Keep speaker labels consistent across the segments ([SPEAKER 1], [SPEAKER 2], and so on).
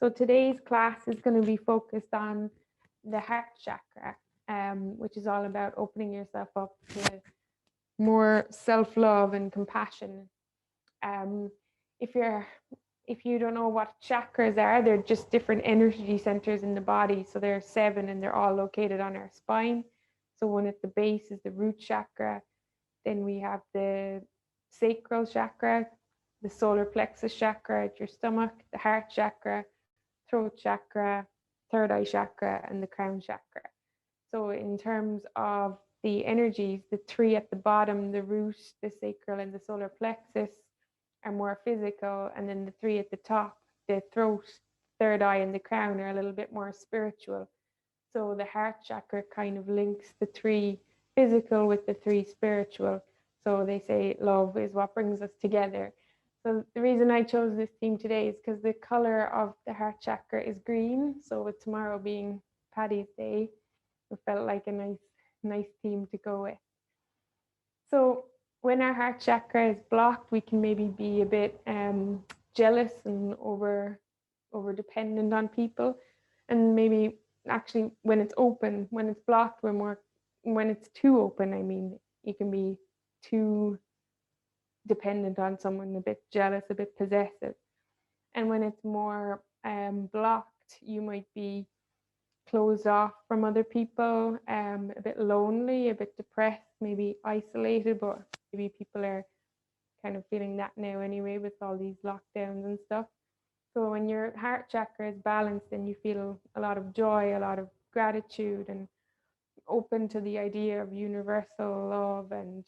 [SPEAKER 1] So today's class is going to be focused on the heart chakra, which is all about opening yourself up to more self-love and compassion. If you don't know what chakras are, they're just different energy centers in the body. So there are 7 and they're all located on our spine. So one at the base is the root chakra. Then we have the sacral chakra, the solar plexus chakra at your stomach, the heart chakra, throat chakra, third eye chakra, and the crown chakra. So in terms of the energies, the 3 at the bottom, the root, the sacral, and the solar plexus, are more physical, and then the 3 at the top, the throat, third eye, and the crown, are a little bit more spiritual. So the heart chakra kind of links the 3 physical with the 3 spiritual. So they say love is what brings us together. So the reason I chose this theme today is because the color of the heart chakra is green. So with tomorrow being Paddy's Day, it felt like a nice theme to go with. So when our heart chakra is blocked, we can maybe be a bit jealous and over dependent on people, and maybe actually when it's open, when it's blocked, when it's too open, I mean, you can be too dependent on someone, a bit jealous, a bit possessive. And when it's more blocked, you might be closed off from other people, a bit lonely, a bit depressed, maybe isolated, but maybe people are kind of feeling that now anyway with all these lockdowns and stuff. So when your heart chakra is balanced, then you feel a lot of joy, a lot of gratitude, and open to the idea of universal love, and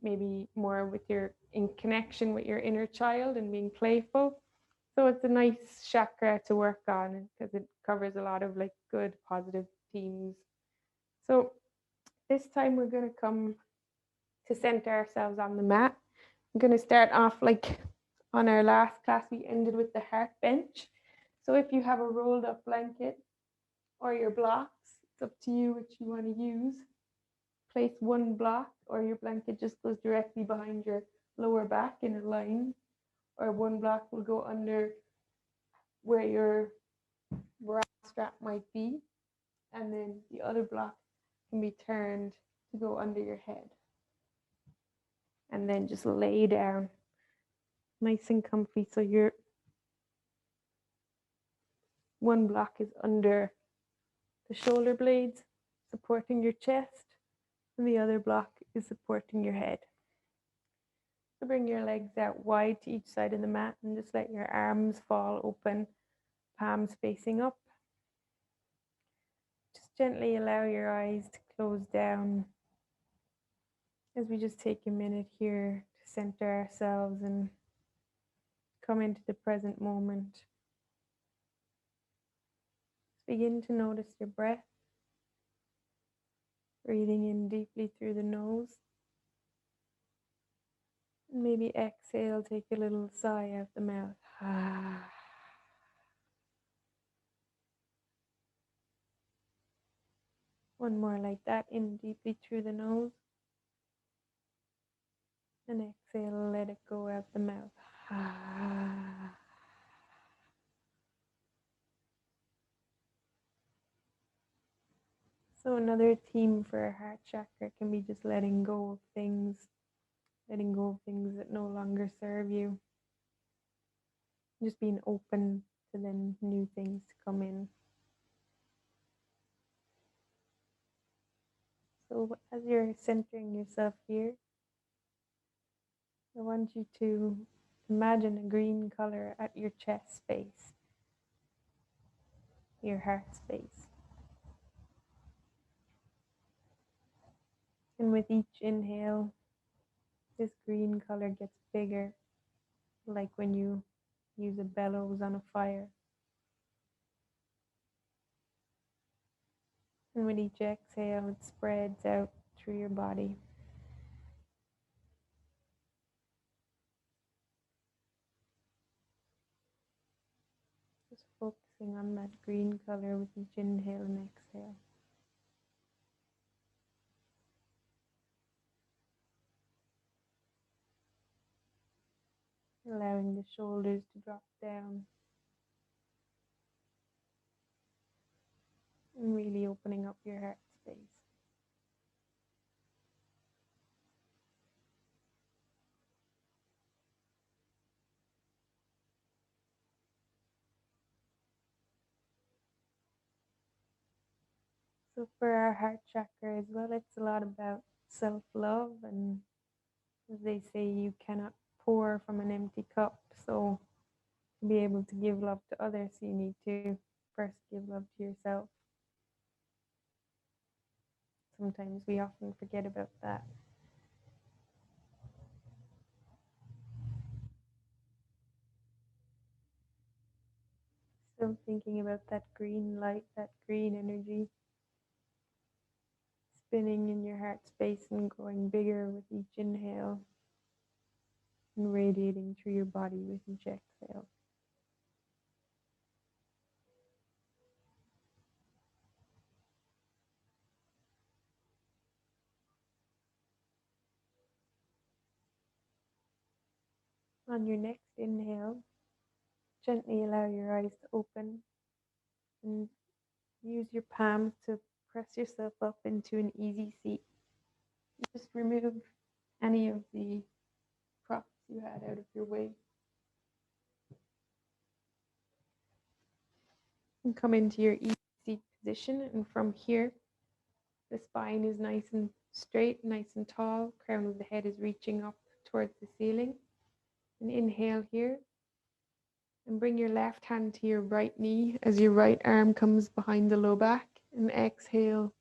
[SPEAKER 1] maybe more with your in connection with your inner child and being playful. So it's a nice chakra to work on because it covers a lot of like good positive themes. So this time we're going to come to center ourselves on the mat. I'm going to start off like on our last class, we ended with the heart bench. So if you have a rolled up blanket or your blocks, it's up to you which you want to use. Place one block, or your blanket just goes directly behind your lower back in a line, or one block will go under where your bra strap might be, and then the other block can be turned to go under your head. And then just lay down nice and comfy. So your one block is under the shoulder blades, supporting your chest, and the other block is supporting your head. So bring your legs out wide to each side of the mat and just let your arms fall open, palms facing up. Just gently allow your eyes to close down as we just take a minute here to center ourselves and come into the present moment. Begin to notice your breath, breathing in deeply through the nose. And maybe exhale, take a little sigh out the mouth. One more like that, in deeply through the nose. And exhale, let it go out the mouth. So another theme for our heart chakra can be just letting go of things that no longer serve you. Just being open to then new things to come in. So as you're centering yourself here, I want you to imagine a green color at your chest space, your heart space. And with each inhale, this green color gets bigger, like when you use a bellows on a fire. And with each exhale, it spreads out through your body. Just focusing on that green color with each inhale and exhale. Allowing the shoulders to drop down. and really opening up your heart space. So for our heart chakra as well, it's a lot about self-love, and as they say, you cannot pour from an empty cup. So to be able to give love to others, you need to first give love to yourself. Sometimes we often forget about that. Still thinking about that green light, that green energy spinning in your heart space and growing bigger with each inhale and radiating through your body with each exhale. On your next inhale, gently allow your eyes to open and use your palms to press yourself up into an easy seat. Just remove any of the props you had out of your way. And come into your easy seat position, and from here, the spine is nice and straight, nice and tall. Crown of the head is reaching up towards the ceiling. And inhale here. And bring your left hand to your right knee as your right arm comes behind the low back. And exhale,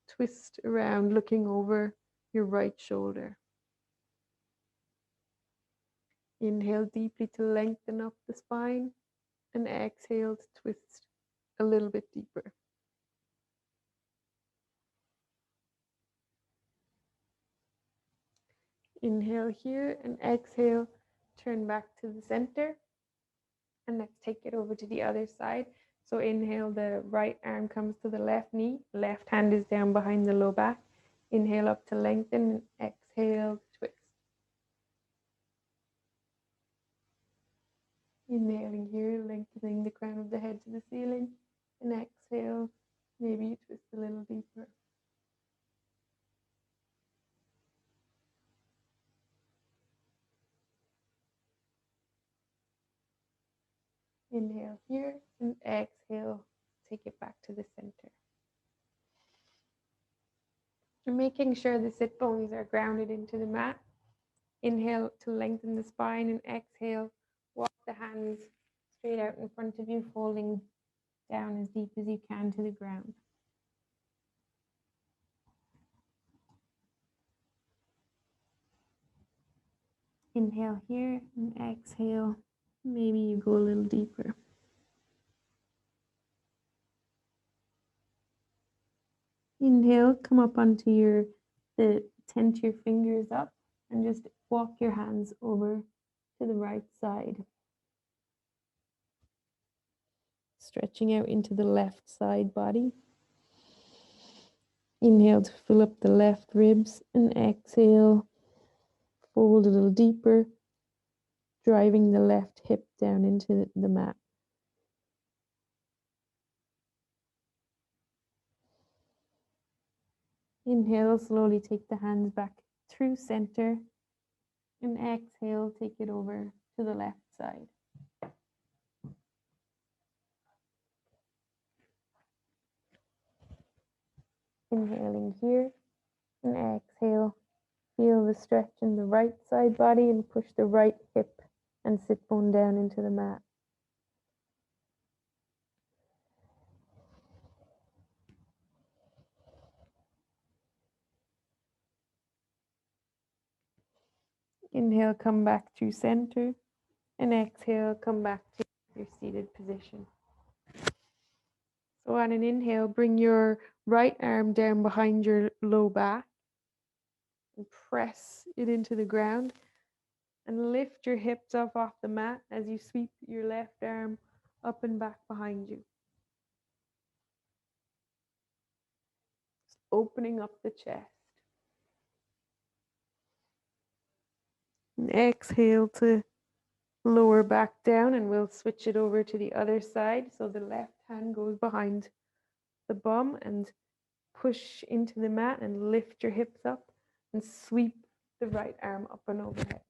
[SPEAKER 1] twist around, looking over your right shoulder. Inhale deeply to lengthen up the spine. And exhale to twist a little bit deeper. Inhale here and exhale, turn back to the center. And let's take it over to the other side. So inhale, the right arm comes to the left knee, left hand is down behind the low back. Inhale up to lengthen, and exhale, twist. Inhaling here, lengthening the crown of the head to the ceiling, and exhale, maybe you twist a little deeper. Inhale here, and exhale, take it back to the center. And making sure the sit bones are grounded into the mat. Inhale to lengthen the spine, and exhale, walk the hands straight out in front of you, folding down as deep as you can to the ground. Inhale here and exhale. Maybe you go a little deeper. Inhale, come up onto tent your fingers up and just walk your hands over to the right side. Stretching out into the left side body. Inhale to fill up the left ribs, and exhale, fold a little deeper, driving the left hip down into the mat. Inhale, slowly take the hands back through center, and exhale, take it over to the left side. Inhaling here, and exhale, feel the stretch in the right side body and push the right hip and sit bone down into the mat. Inhale, come back to center, and exhale, come back to your seated position. So on an inhale, bring your right arm down behind your low back and press it into the ground, and lift your hips up off the mat as you sweep your left arm up and back behind you. Just opening up the chest. And exhale to lower back down, and we'll switch it over to the other side. So the left hand goes behind the bum and push into the mat and lift your hips up and sweep the right arm up and overhead.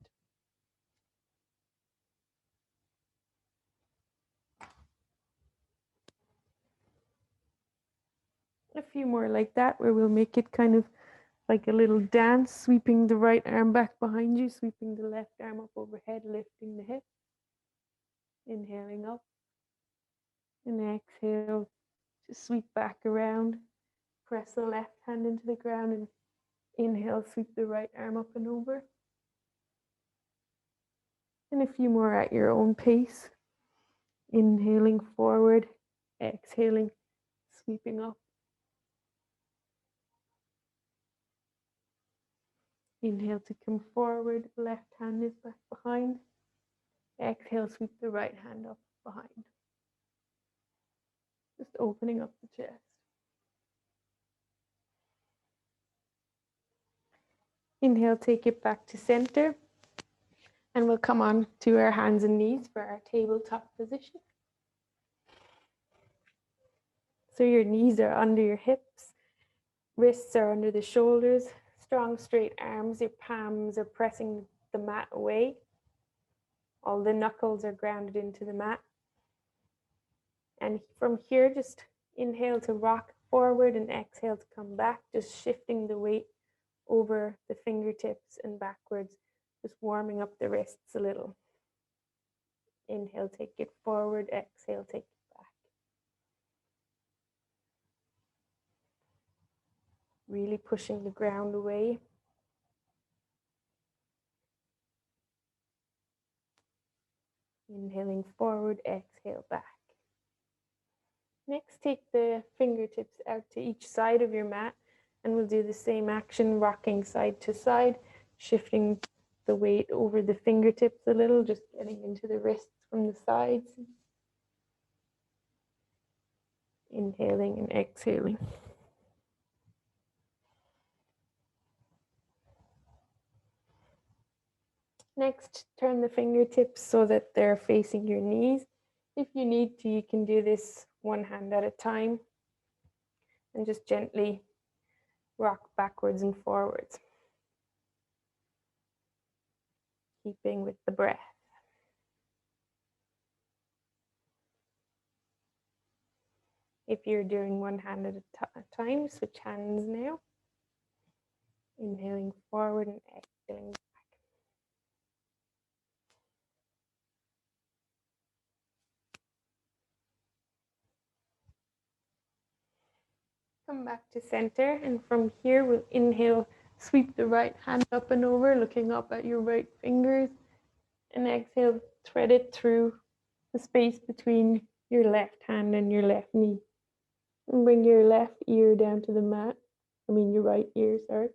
[SPEAKER 1] A few more like that, where we'll make it kind of like a little dance, sweeping the right arm back behind you, sweeping the left arm up overhead, lifting the hip. Inhaling up and exhale to sweep back around. Press the left hand into the ground and inhale, sweep the right arm up and over. And a few more at your own pace. Inhaling forward, exhaling, sweeping up. Inhale to come forward, left hand is back behind. Exhale, sweep the right hand up behind. Just opening up the chest. Inhale, take it back to center. And we'll come on to our hands and knees for our tabletop position. So your knees are under your hips, wrists are under the shoulders, strong straight arms, your palms are pressing the mat away. All the knuckles are grounded into the mat. And from here, just inhale to rock forward and exhale to come back, just shifting the weight over the fingertips and backwards, just warming up the wrists a little. Inhale, take it forward, exhale, take it back. Really pushing the ground away. Inhaling forward, exhale back. Next, take the fingertips out to each side of your mat, and we'll do the same action, rocking side to side, shifting the weight over the fingertips a little, just getting into the wrists from the sides. Inhaling and exhaling. Next, turn the fingertips so that they're facing your knees. If you need to, you can do this one hand at a time and just gently rock backwards and forwards, keeping with the breath. If you're doing one hand at a time, switch hands now. Inhaling forward and exhaling back. Come back to center, and from here we'll inhale, sweep the right hand up and over, looking up at your right fingers, and exhale, thread it through the space between your left hand and your left knee. And bring your left ear down to the mat. Your right ear, sorry.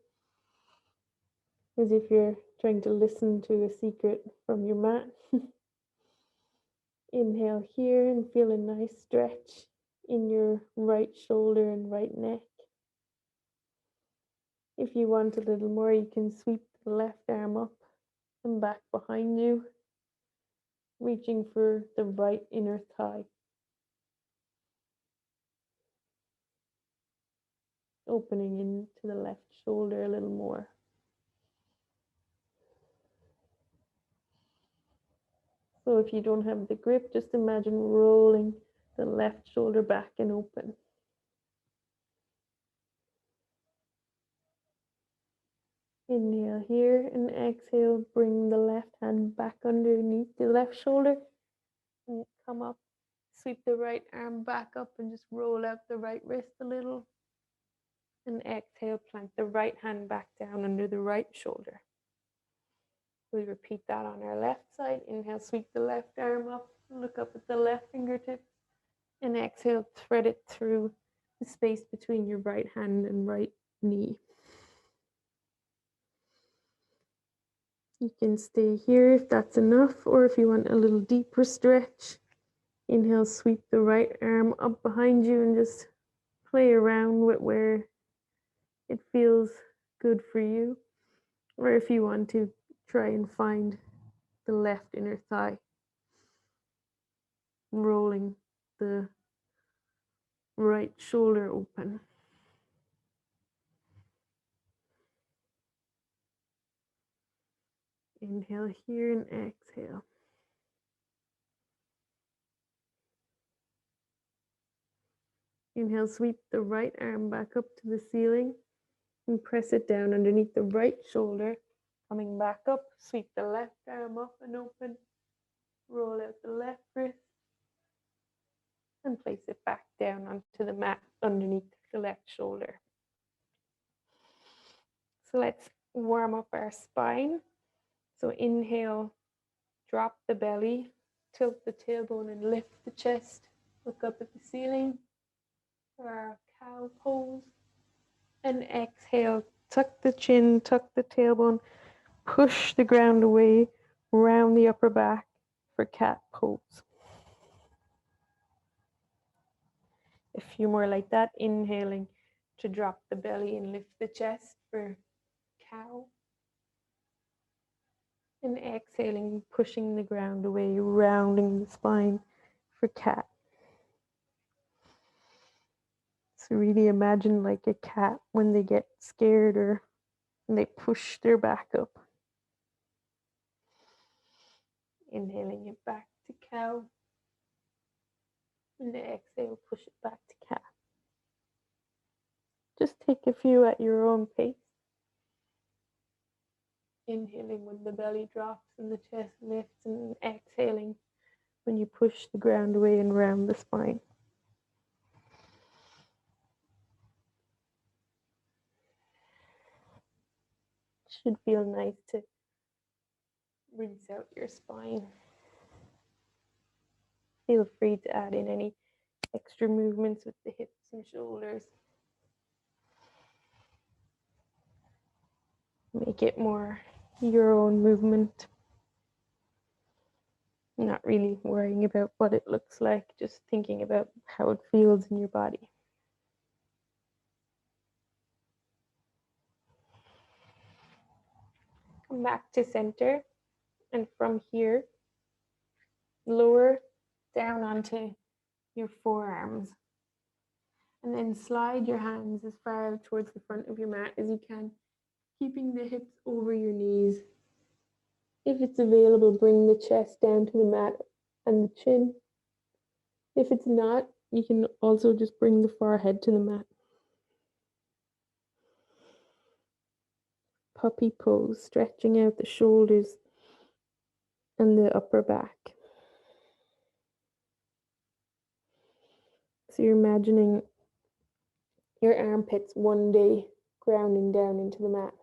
[SPEAKER 1] As if you're trying to listen to a secret from your mat. Inhale here and feel a nice stretch in your right shoulder and right neck. If you want a little more, you can sweep the left arm up and back behind you, reaching for the right inner thigh. Opening into the left shoulder a little more. So if you don't have the grip, just imagine rolling the left shoulder back and open. Inhale here and exhale, bring the left hand back underneath the left shoulder and come up, sweep the right arm back up and just roll out the right wrist a little. And exhale, plant the right hand back down under the right shoulder. We repeat that on our left side. Inhale, sweep the left arm up, look up at the left fingertips, and exhale, thread it through the space between your right hand and right knee. You can stay here if that's enough, or if you want a little deeper stretch, inhale, sweep the right arm up behind you and just play around with where it feels good for you. Or if you want to, try and find the left inner thigh, rolling the right shoulder open. Inhale here and exhale. Inhale, sweep the right arm back up to the ceiling and press it down underneath the right shoulder. Coming back up, sweep the left arm up and open. Roll out the left wrist and place it back down onto the mat underneath the left shoulder. So let's warm up our spine. So inhale, drop the belly, tilt the tailbone and lift the chest. Look up at the ceiling for our cow pose. And exhale, tuck the chin, tuck the tailbone, push the ground away, round the upper back for cat pose. A few more like that, inhaling to drop the belly and lift the chest for cow. And exhaling, pushing the ground away, rounding the spine for cat. So really imagine like a cat when they get scared or when they push their back up. Inhaling it back to cow. And exhale, push it back to cat. Just take a few at your own pace. Inhaling when the belly drops and the chest lifts, and exhaling when you push the ground away and round the spine. Should feel nice to rinse out your spine. Feel free to add in any extra movements with the hips and shoulders. Make it more your own movement. Not really worrying about what it looks like, just thinking about how it feels in your body. Come back to center, and from here, lower down onto your forearms. And then slide your hands as far towards the front of your mat as you can, keeping the hips over your knees. If it's available, bring the chest down to the mat and the chin. If it's not, you can also just bring the forehead to the mat. Puppy pose, stretching out the shoulders and the upper back. So you're imagining your armpits one day grounding down into the mat.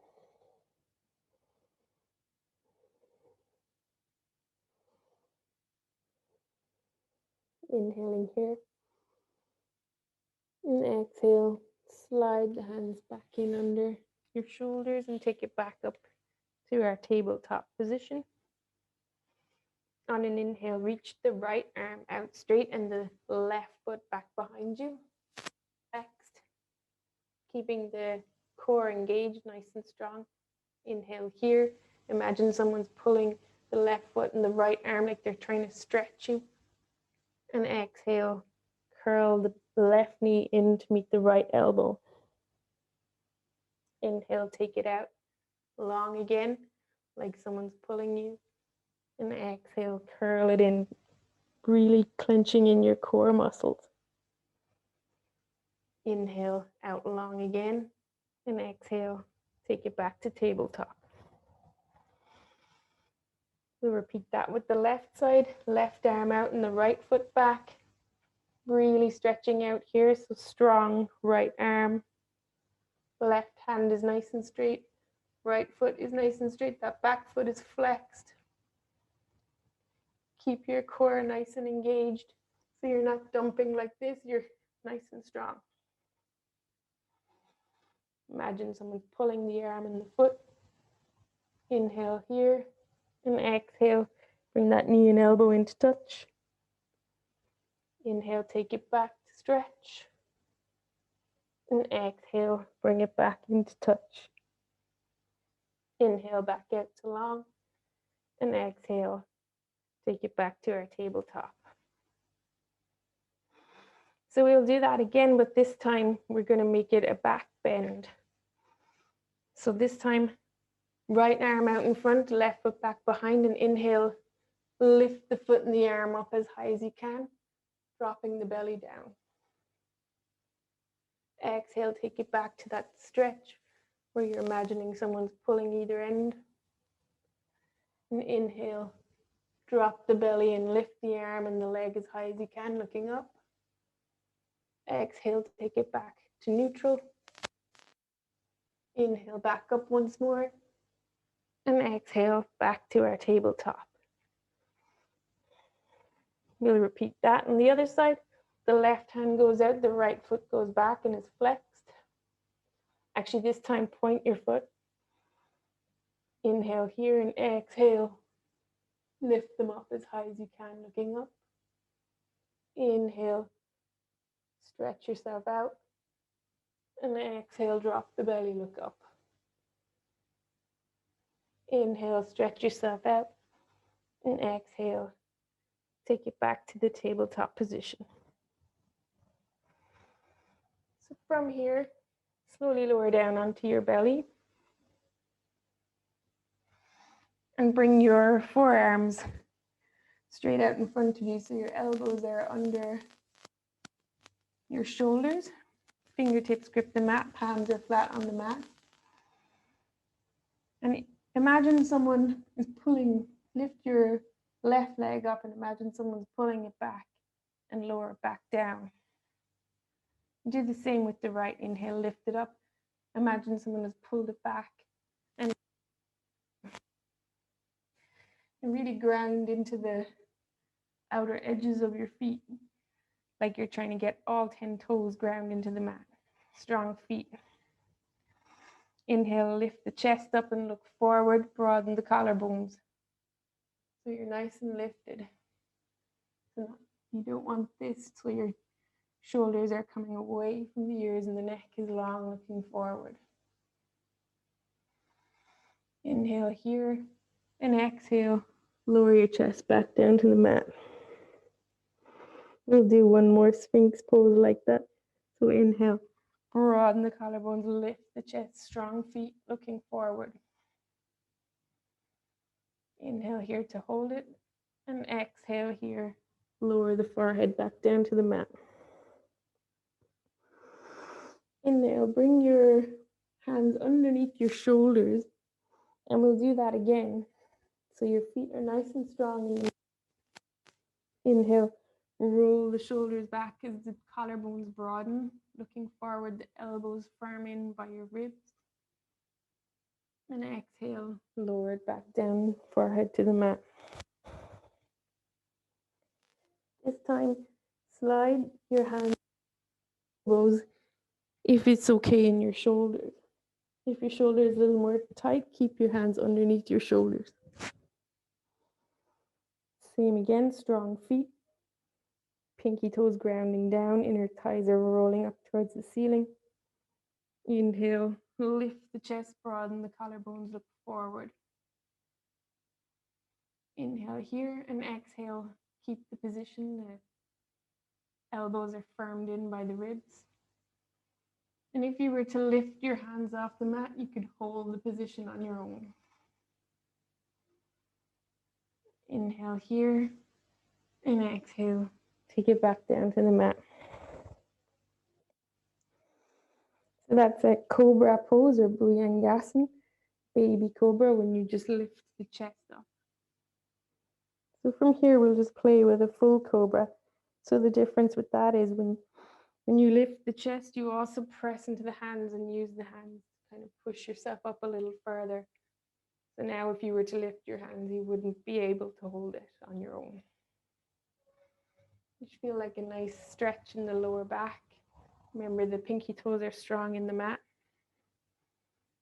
[SPEAKER 1] Inhaling here. And exhale, slide the hands back in under your shoulders and take it back up to our tabletop position. On an inhale, reach the right arm out straight and the left foot back behind you. Next, keeping the core engaged, nice and strong. Inhale here. Imagine someone's pulling the left foot and the right arm like they're trying to stretch you. And exhale, curl the left knee in to meet the right elbow. Inhale, take it out long again, like someone's pulling you. And exhale, curl it in, really clenching in your core muscles. Inhale, out long again. And exhale, take it back to tabletop. We'll repeat that with the left side, left arm out and the right foot back. Really stretching out here, so strong right arm. Left hand is nice and straight. Right foot is nice and straight. That back foot is flexed. Keep your core nice and engaged so you're not dumping like this. You're nice and strong. Imagine someone pulling the arm and the foot. Inhale here and exhale. Bring that knee and elbow into touch. Inhale, take it back to stretch. And exhale, bring it back into touch. Inhale, back out to long. And exhale, take it back to our tabletop. So we'll do that again, but this time we're going to make it a back bend. So this time, right arm out in front, left foot back behind, and inhale, lift the foot and the arm up as high as you can, dropping the belly down. Exhale, take it back to that stretch where you're imagining someone's pulling either end. And inhale, drop the belly and lift the arm and the leg as high as you can, looking up. Exhale, take it back to neutral. Inhale, back up once more. And exhale, back to our tabletop. We'll repeat that on the other side. The left hand goes out, the right foot goes back and is flexed. Actually, this time, point your foot. Inhale here and exhale. Lift them up as high as you can, looking up. Inhale, stretch yourself out. And exhale, drop the belly, look up. Inhale, stretch yourself out. And exhale, take it back to the tabletop position. So from here, slowly lower down onto your belly. And bring your forearms straight out in front of you so your elbows are under your shoulders. Fingertips grip the mat, palms are flat on the mat. And imagine someone is pulling, lift your left leg up and imagine someone's pulling it back and lower it back down. Do the same with the right. Inhale, lift it up. Imagine someone has pulled it back and really ground into the outer edges of your feet, like you're trying to get all 10 toes ground into the mat. Strong feet. Inhale, lift the chest up and look forward, broaden the collarbones. So you're nice and lifted. So you don't want this so your shoulders are coming away from the ears and the neck is long, looking forward. Inhale here and exhale, lower your chest back down to the mat. We'll do one more Sphinx pose like that. So inhale, broaden the collarbones, lift the chest, strong feet looking forward. Inhale here to hold it, and exhale here, lower the forehead back down to the mat. Inhale, bring your hands underneath your shoulders, and we'll do that again. So your feet are nice and strong. Inhale, roll the shoulders back as the collarbones broaden, looking forward, the elbows firm in by your ribs. And exhale, lower it back down, forehead to the mat. This time, slide your hands if it's okay in your shoulders. If your shoulder is a little more tight, keep your hands underneath your shoulders. Same again, strong feet. Pinky toes grounding down, inner thighs are rolling up towards the ceiling. Inhale, lift the chest, broaden the collarbones, look forward. Inhale here and exhale, keep the position. The elbows are firmed in by the ribs. And if you were to lift your hands off the mat, you could hold the position on your own. Inhale here and exhale, take it back down to the mat. So that's a cobra pose or bhujangasana, baby cobra, when you just lift the chest up. So from here, we'll just play with a full cobra. So the difference with that is when you lift the chest, you also press into the hands and use the hands to kind of push yourself up a little further. So now if you were to lift your hands, you wouldn't be able to hold it on your own. You should feel like a nice stretch in the lower back. Remember, the pinky toes are strong in the mat.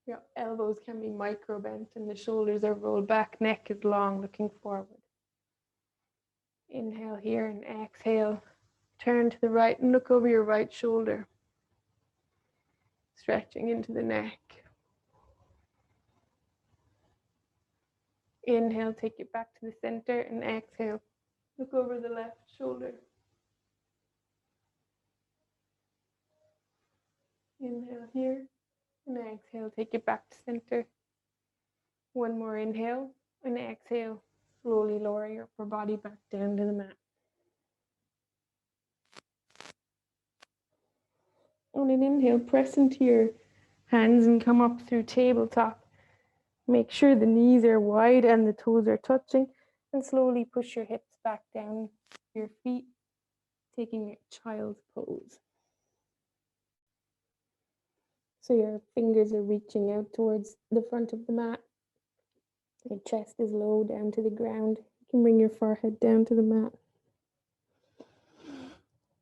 [SPEAKER 1] Your elbows can be micro bent and the shoulders are rolled back, neck is long, looking forward. Inhale here and exhale. Turn to the right and look over your right shoulder. Stretching into the neck. Inhale, take it back to the center and exhale. Look over the left shoulder. Inhale here. And exhale, take it back to center. One more inhale. And exhale, slowly lower your upper body back down to the mat. On an inhale, press into your hands and come up through tabletop. Make sure the knees are wide and the toes are touching, and slowly push your hips back down your feet, taking a child's pose. So your fingers are reaching out towards the front of the mat. Your chest is low down to the ground. You can bring your forehead down to the mat.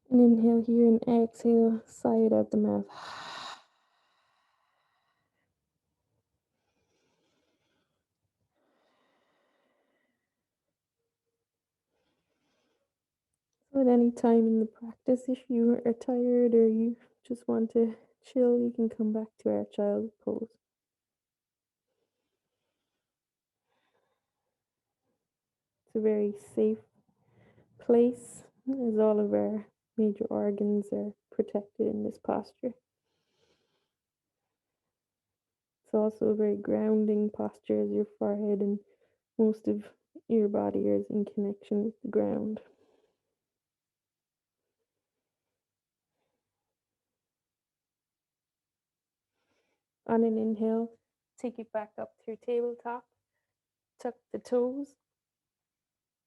[SPEAKER 1] And inhale here and exhale, sigh it out the mouth. So at any time in the practice, if you are tired or you just want to chill, you can come back to our child's pose. It's a very safe place, as all of our major organs are protected in this posture. It's also a very grounding posture, as your forehead and most of your body is in connection with the ground. On an inhale, take it back up through tabletop, tuck the toes,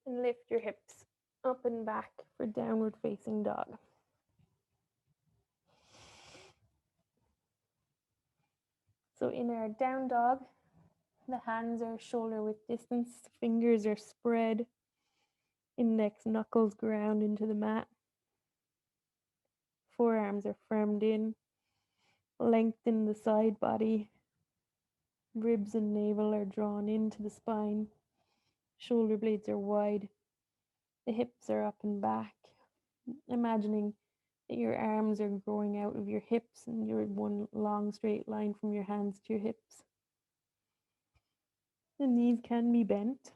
[SPEAKER 1] and lift your hips up and back for downward facing dog. So in our down dog, the hands are shoulder width distance, fingers are spread, index knuckles ground into the mat, forearms are firmed in, lengthen the side body, ribs and navel are drawn into the spine, shoulder blades are wide, the hips are up and back, imagining that your arms are growing out of your hips and you're in one long straight line from your hands to your hips. The knees can be bent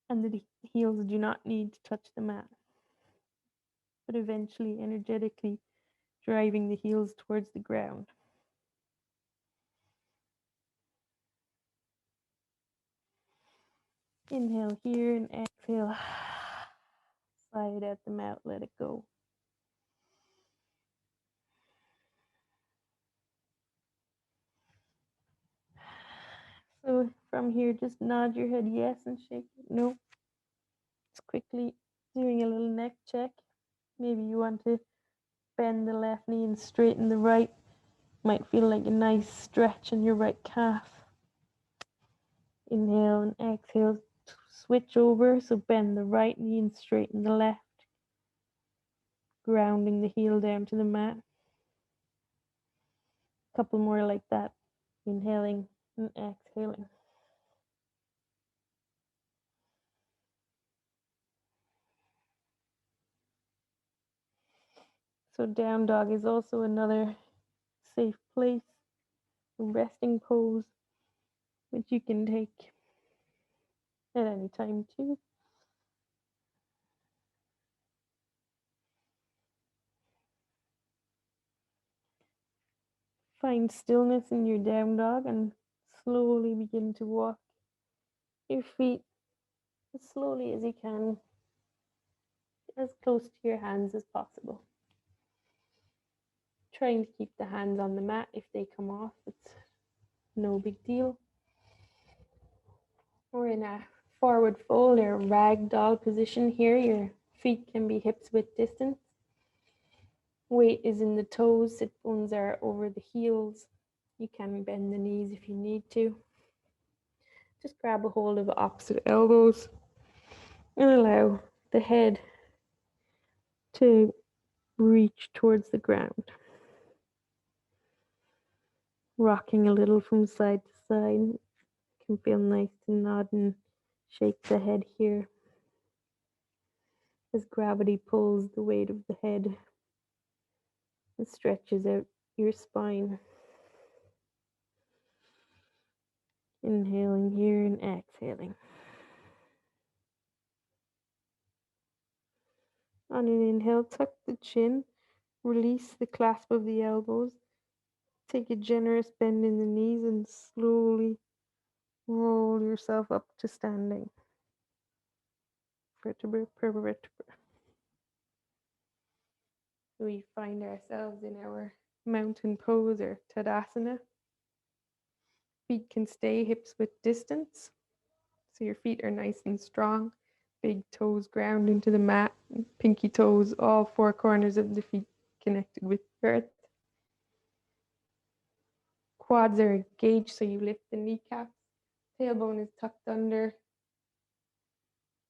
[SPEAKER 1] and the heels do not need to touch the mat, but eventually energetically driving the heels towards the ground. Inhale here and exhale. Sigh it out the mouth, let it go. So from here, just nod your head yes and shake it no. Just quickly doing a little neck check. Maybe you want to bend the left knee and straighten the right. Might feel like a nice stretch in your right calf. Inhale and exhale. Switch over, so bend the right knee and straighten the left. Grounding the heel down to the mat. A couple more like that. Inhaling and exhaling. So down dog is also another safe place, a resting pose, which you can take at any time too. Find stillness in your down dog and slowly begin to walk your feet as slowly as you can, as close to your hands as possible. Trying to keep the hands on the mat. If they come off, it's no big deal. We're in a forward fold or ragdoll position here. Your feet can be hips width distance. Weight is in the toes, sit bones are over the heels. You can bend the knees if you need to. Just grab a hold of the opposite elbows and allow the head to reach towards the ground. Rocking a little from side to side. It can feel nice to nod and shake the head here as gravity pulls the weight of the head and stretches out your spine. Inhaling here and exhaling. On an inhale, tuck the chin, Release the clasp of the elbows. Take a generous bend in the knees and slowly roll yourself up to standing. Vertebra per vertebra. We find ourselves in our mountain pose or Tadasana. Feet can stay hips width distance. So your feet are nice and strong. Big toes ground into the mat. Pinky toes, all four corners of the feet connected with the earth. Quads are engaged, so you lift the kneecaps. Tailbone is tucked under.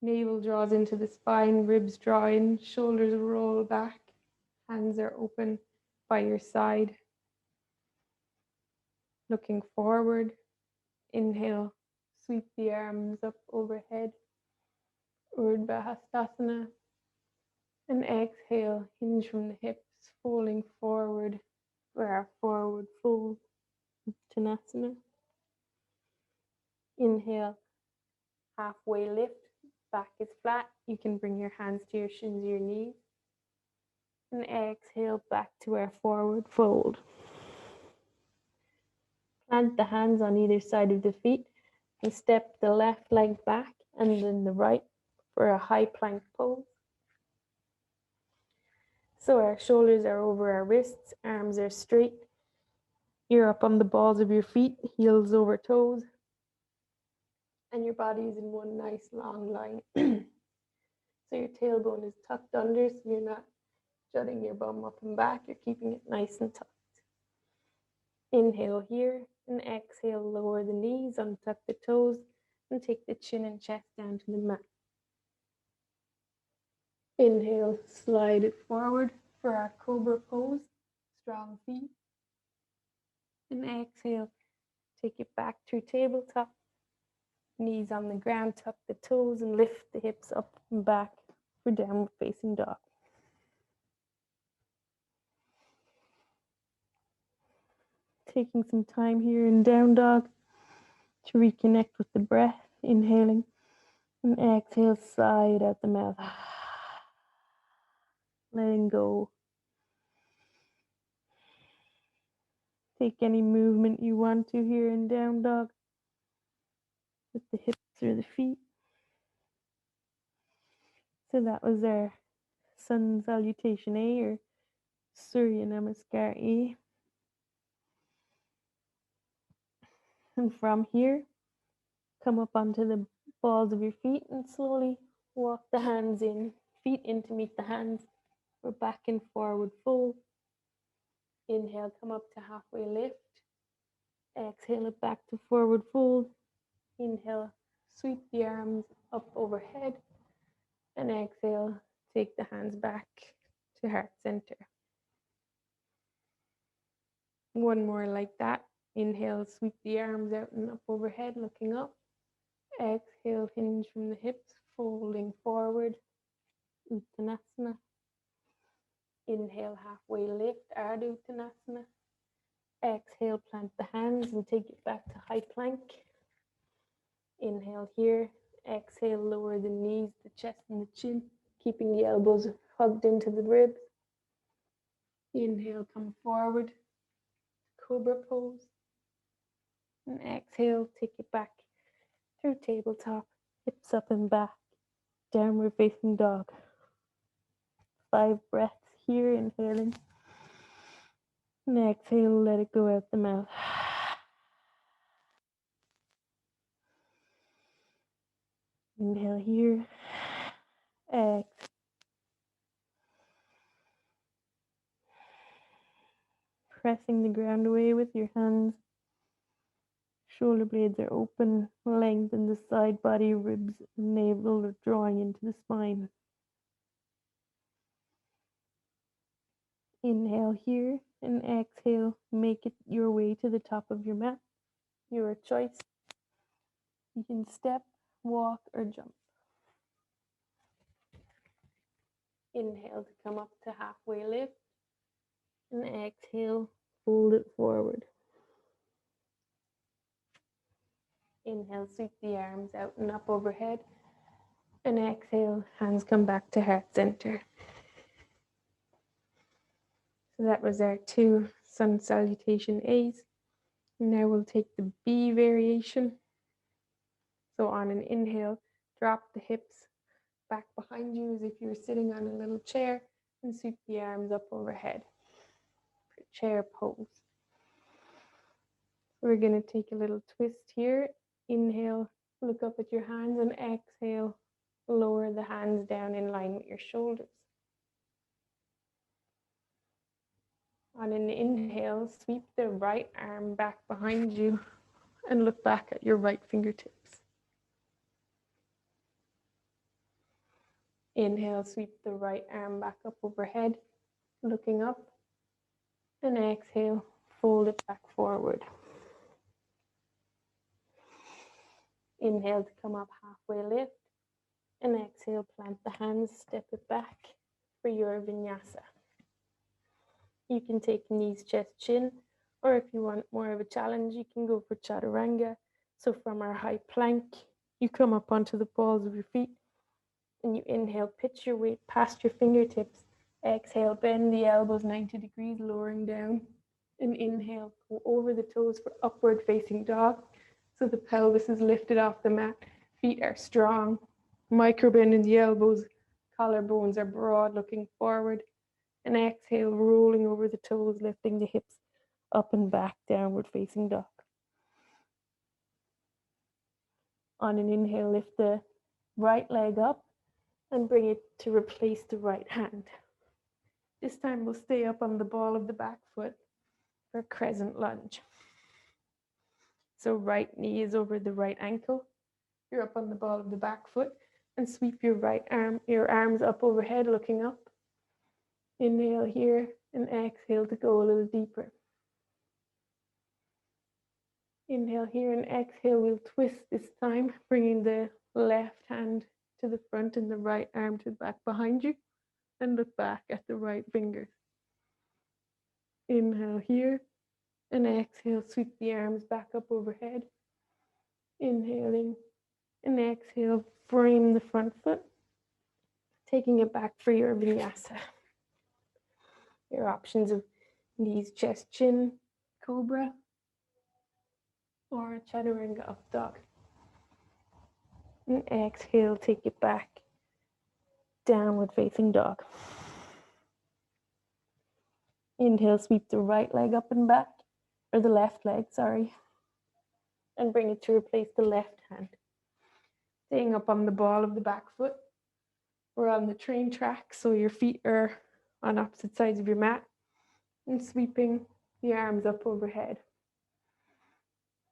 [SPEAKER 1] Navel draws into the spine, ribs draw in, shoulders roll back. Hands are open by your side. Looking forward. Inhale, sweep the arms up overhead. Urdhva Hastasana. And exhale, hinge from the hips, falling forward for our forward fold. Uttanasana. Inhale, halfway lift, back is flat. You can bring your hands to your shins, your knees. And exhale, back to our forward fold. Plant the hands on either side of the feet and step the left leg back and then the right for a high plank pose. So our shoulders are over our wrists, arms are straight. You're up on the balls of your feet, heels over toes. And your body is in one nice long line. So your tailbone is tucked under, so you're not jutting your bum up and back. You're keeping it nice and tucked. Inhale here and exhale, lower the knees, untuck the toes, and take the chin and chest down to the mat. Inhale, slide it forward for our cobra pose, strong feet. And exhale, take it back through tabletop. Knees on the ground, tuck the toes and lift the hips up and back for downward facing dog. Taking some time here in down dog to reconnect with the breath, inhaling and exhale, side out the mouth. Letting go. Take any movement you want to here in down dog with the hips or the feet. So that was our sun salutation A or Surya Namaskar A. And from here, come up onto the balls of your feet and slowly walk the hands in, feet in to meet the hands. We're back in forward fold. Inhale, come up to halfway lift. Exhale it back to forward fold. Inhale, sweep the arms up overhead. And exhale, take the hands back to heart center. One more like that. Inhale, sweep the arms out and up overhead, looking up. Exhale, hinge from the hips, folding forward. Uttanasana. Inhale, halfway lift, Ardha Uttanasana. Exhale, plant the hands and take it back to high plank. Inhale here. Exhale, lower the knees, the chest and the chin, keeping the elbows hugged into the ribs. Inhale, come forward, cobra pose. And exhale, take it back through tabletop, hips up and back, downward facing dog. 5 breaths here, inhaling. And exhale, let it go out the mouth. Inhale here. Exhale. Pressing the ground away with your hands. Shoulder blades are open, lengthen the side body, ribs and navel are drawing into the spine. Inhale here and exhale. Make it your way to the top of your mat. Your choice. You can step, walk, or jump. Inhale to come up to halfway lift. And exhale, fold it forward. Inhale, sweep the arms out and up overhead. And exhale, hands come back to heart center. So that was our 2 sun salutation A's. Now we'll take the B variation. So on an inhale, drop the hips back behind you as if you're sitting on a little chair and sweep the arms up overhead for chair pose. We're going to take a little twist here. Inhale, look up at your hands, and exhale, lower the hands down in line with your shoulders. On an inhale, sweep the right arm back behind you and look back at your right fingertips. Inhale, sweep the right arm back up overhead, looking up. And exhale, fold it back forward. Inhale to come up halfway lift. And exhale, plant the hands, step it back for your vinyasa. You can take knees, chest, chin, or if you want more of a challenge, you can go for chaturanga. So from our high plank, you come up onto the balls of your feet and you inhale, pitch your weight past your fingertips. Exhale, bend the elbows 90 degrees, lowering down. And inhale, go over the toes for upward facing dog. So the pelvis is lifted off the mat, feet are strong, micro bend in the elbows, collarbones are broad, looking forward. And exhale, rolling over the toes, lifting the hips up and back, downward facing dog. On an inhale, lift the right leg up and bring it to replace the right hand. This time we'll stay up on the ball of the back foot for crescent lunge. So right knee is over the right ankle. You're up on the ball of the back foot and sweep your right arm, your arms up overhead, looking up. Inhale here and exhale to go a little deeper. Inhale here and exhale, we'll twist this time, bringing the left hand to the front and the right arm to the back behind you, and look back at the right fingers. Inhale here and exhale, sweep the arms back up overhead. Inhaling and exhale, frame the front foot, taking it back for your vinyasa. Your options of knees, chest, chin, cobra, or chaturanga up dog. And exhale, take it back, downward facing dog. Inhale, sweep the right leg up and back, or the left leg, sorry, and bring it to replace the left hand. Staying up on the ball of the back foot. We're on the train track, so your feet are on opposite sides of your mat, and sweeping the arms up overhead.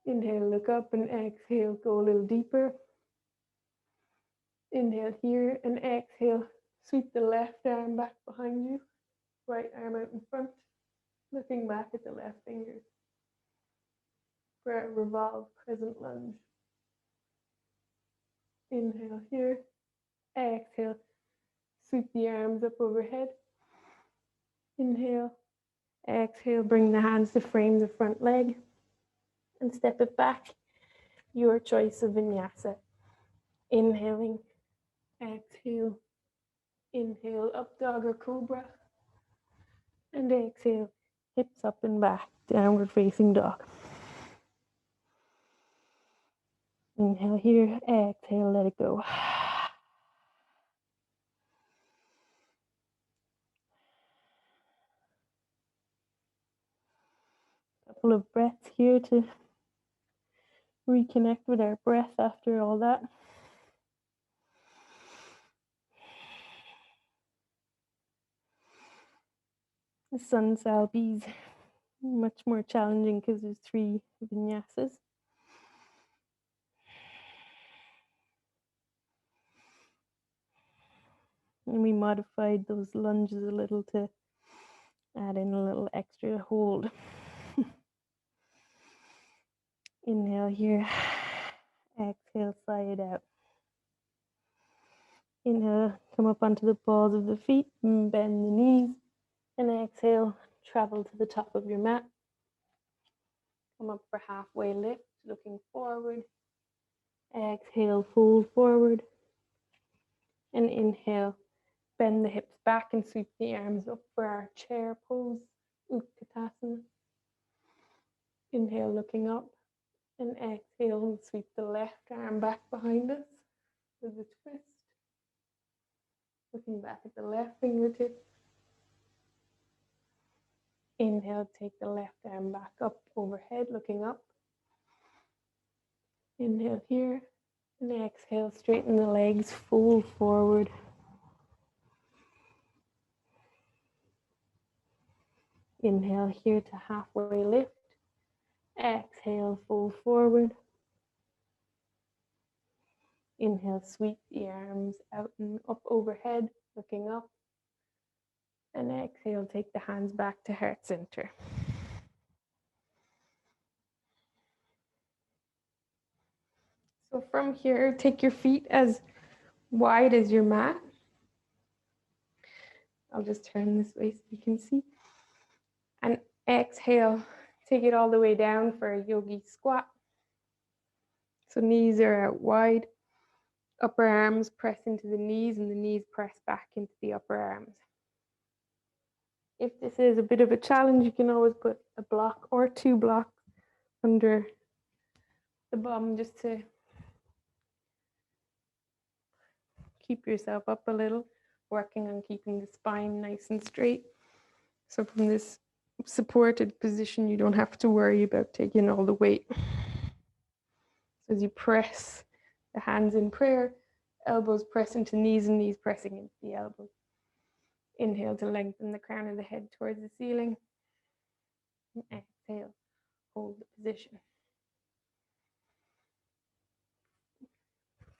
[SPEAKER 1] Inhale, look up, and exhale, go a little deeper. Inhale here and exhale, sweep the left arm back behind you, right arm out in front, looking back at the left fingers for a revolve crescent lunge. Inhale here, exhale, sweep the arms up overhead. Inhale, exhale, bring the hands to frame the front leg and step it back. Your choice of vinyasa. Inhaling, exhale, inhale, up dog or cobra, and exhale, hips up and back, downward facing dog. Inhale here, exhale, let it go. Couple of breaths here to reconnect with our breath after all that. The sun sal B's much more challenging because there's 3 vinyasas. And we modified those lunges a little to add in a little extra hold. Inhale here, exhale, sigh it out. Inhale, come up onto the balls of the feet, bend the knees, and exhale, travel to the top of your mat. Come up for halfway lift, looking forward. Exhale, fold forward. And inhale, bend the hips back and sweep the arms up for our chair pose. Utkatasana. Inhale, looking up, and exhale, and sweep the left arm back behind us with a twist. Looking back at the left fingertip. Inhale, take the left arm back up overhead, looking up. Inhale here, and exhale, straighten the legs, fold forward. Inhale here to halfway lift. Exhale, fold forward. Inhale, sweep the arms out and up overhead, looking up. And exhale, take the hands back to heart center. So from here, take your feet as wide as your mat. I'll just turn this way so you can see. And exhale, take it all the way down for a yogi squat. So knees are out wide. Upper arms press into the knees and the knees press back into the upper arms. If this is a bit of a challenge, you can always put a block or 2 blocks under the bum just to keep yourself up a little, working on keeping the spine nice and straight. So from this supported position, you don't have to worry about taking all the weight. So as you press the hands in prayer, elbows press into knees and knees pressing into the elbows. Inhale to lengthen the crown of the head towards the ceiling. And exhale, hold the position.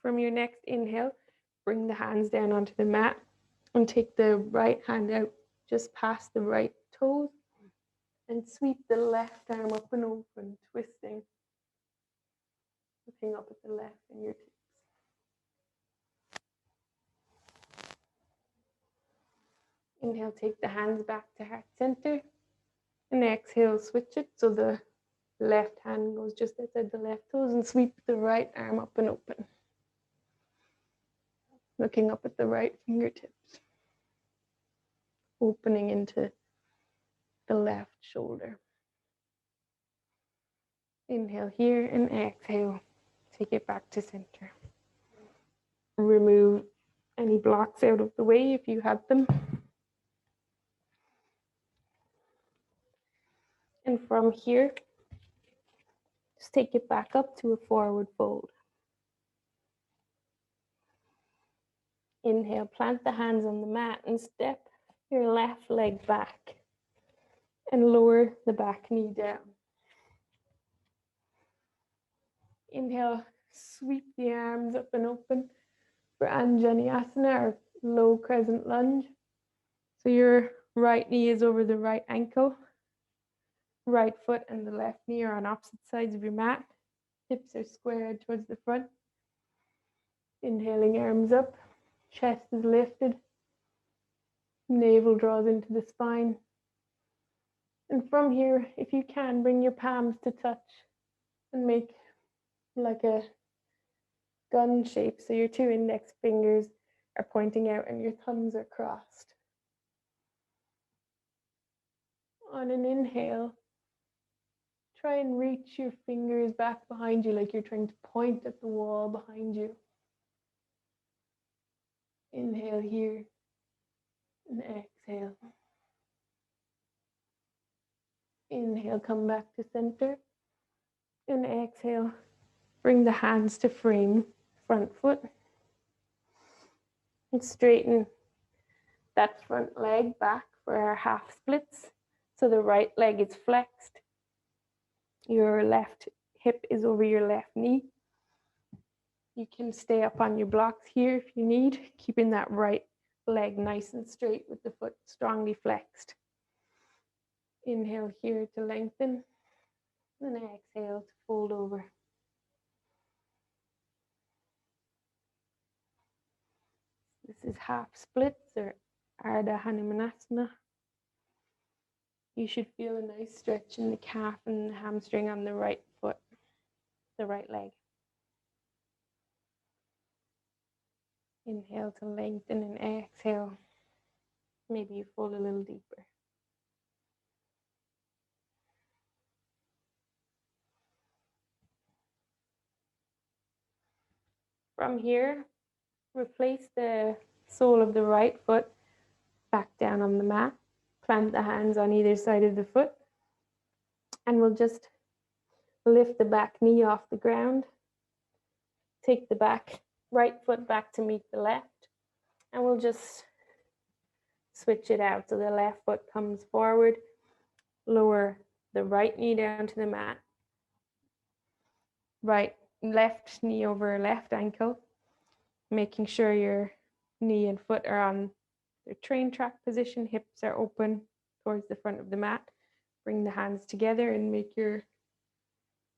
[SPEAKER 1] From your next inhale, bring the hands down onto the mat and take the right hand out just past the right toes and sweep the left arm up and open, twisting, looking up at the left fingertips. Inhale, take the hands back to heart center, and exhale, switch it so the left hand goes just outside the left toes and sweep the right arm up and open, looking up at the right fingertips, opening into the left shoulder. Inhale here and exhale, take it back to center. Remove any blocks out of the way if you have them. And from here, just take it back up to a forward fold. Inhale, plant the hands on the mat and step your left leg back and lower the back knee down. Inhale, sweep the arms up and open for Anjaneyasana, or low crescent lunge. So your right knee is over the right ankle. Right foot and the left knee are on opposite sides of your mat. Hips are squared towards the front. Inhaling, arms up, chest is lifted, navel draws into the spine. And from here, if you can, bring your palms to touch and make like a gun shape. So your 2 index fingers are pointing out and your thumbs are crossed. On an inhale, try and reach your fingers back behind you like you're trying to point at the wall behind you. Inhale here and exhale. Inhale, come back to center. And exhale, bring the hands to frame front foot. And straighten that front leg back for our half splits. So the right leg is flexed. Your left hip is over your left knee. You can stay up on your blocks here if you need, keeping that right leg nice and straight with the foot strongly flexed. Inhale here to lengthen, and exhale to fold over. This is half splits or Ardha Hanumanasana. You should feel a nice stretch in the calf and the hamstring on the right foot, the right leg. Inhale to lengthen and exhale. Maybe you fold a little deeper. From here, replace the sole of the right foot back down on the mat. Plant the hands on either side of the foot. And we'll just lift the back knee off the ground. Take the back right foot back to meet the left. And we'll just switch it out. So the left foot comes forward. Lower the right knee down to the mat. Left knee over left ankle. Making sure your knee and foot are on their train track position. Hips are open towards the front of the mat. Bring the hands together and make your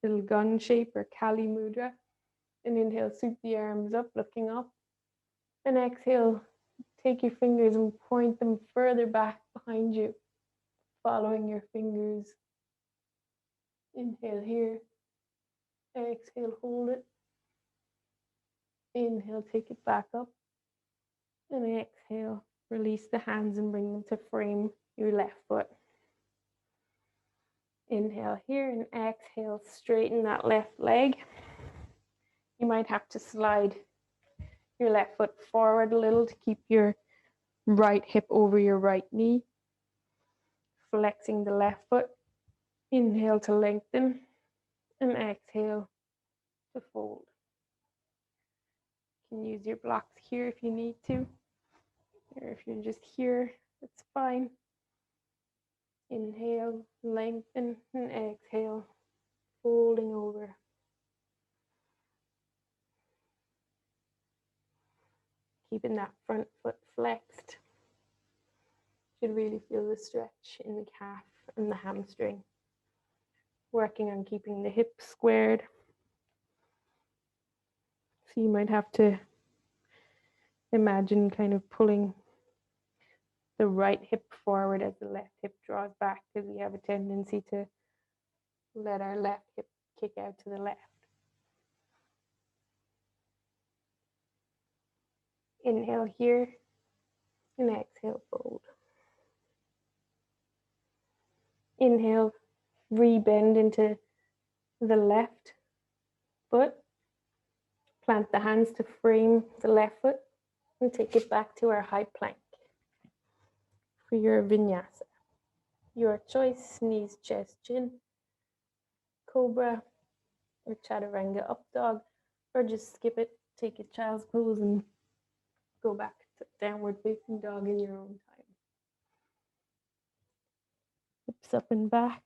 [SPEAKER 1] little gun shape or Kali mudra. And inhale, sweep the arms up, looking up. And exhale, take your fingers and point them further back behind you, following your fingers. Inhale here. Exhale, hold it. Inhale, take it back up. And exhale, release the hands and bring them to frame your left foot. Inhale here and exhale, straighten that left leg. You might have to slide your left foot forward a little to keep your right hip over your right knee. Flexing the left foot. Inhale to lengthen and exhale to fold. You can use your blocks here if you need to, or if you're just here, that's fine. Inhale, lengthen, and exhale, folding over. Keeping that front foot flexed. Should really feel the stretch in the calf and the hamstring. Working on keeping the hips squared. So you might have to imagine kind of pulling the right hip forward as the left hip draws back, because we have a tendency to let our left hip kick out to the left. Inhale here and exhale, fold. Inhale, rebend into the left foot. Plant the hands to frame the left foot and take it back to our high plank for your vinyasa. Your choice, knees, chest, chin, cobra, or chaturanga up dog, or just skip it, take a child's pose and go back to downward facing dog in your own time. Hips up and back,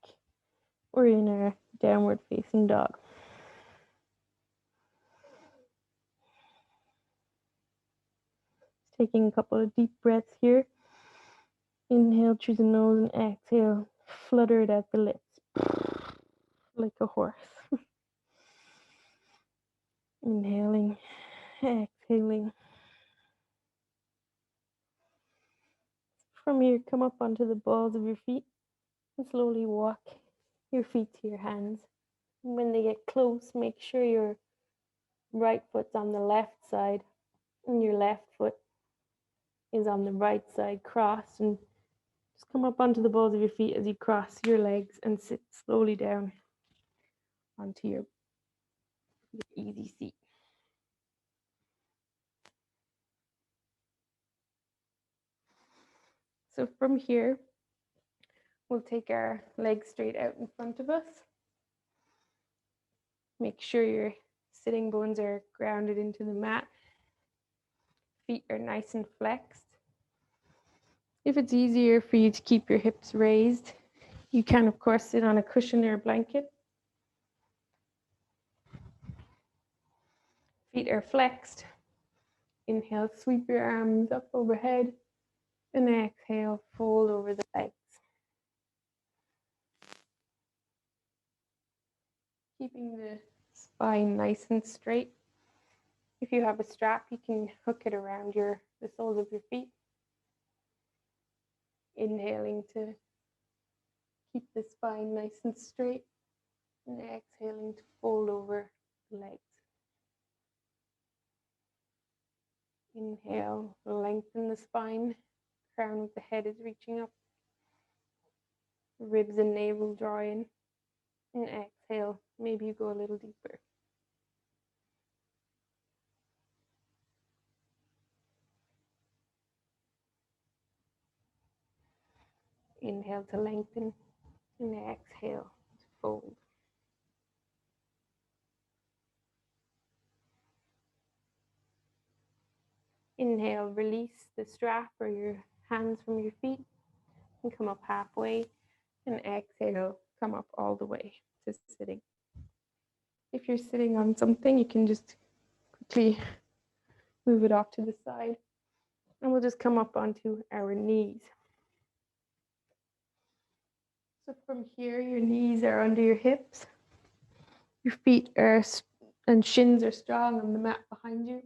[SPEAKER 1] or in our downward facing dog. Taking a couple of deep breaths here. Inhale through the nose and exhale, flutter it out the lips like a horse. Inhaling, exhaling. From here, come up onto the balls of your feet and slowly walk your feet to your hands. And when they get close, make sure your right foot's on the left side and your left foot is on the right side crossed, and just come up onto the balls of your feet as you cross your legs and sit slowly down onto your easy seat. So from here, we'll take our legs straight out in front of us. Make sure your sitting bones are grounded into the mat. Feet are nice and flexed. If it's easier for you to keep your hips raised, you can, of course, sit on a cushion or a blanket. Feet are flexed. Inhale, sweep your arms up overhead. And exhale, fold over the legs. Keeping the spine nice and straight. If you have a strap, you can hook it around the soles of your feet. Inhaling to keep the spine nice and straight, and exhaling to fold over the legs. Inhale, lengthen the spine, crown of the head is reaching up, ribs and navel draw in, and exhale, maybe you go a little deeper. Inhale to lengthen and exhale to fold. Inhale, release the strap or your hands from your feet and come up halfway. And exhale, come up all the way to sitting. If you're sitting on something, you can just quickly move it off to the side. And we'll just come up onto our knees. So from here, your knees are under your hips. Your feet and shins are strong on the mat behind you.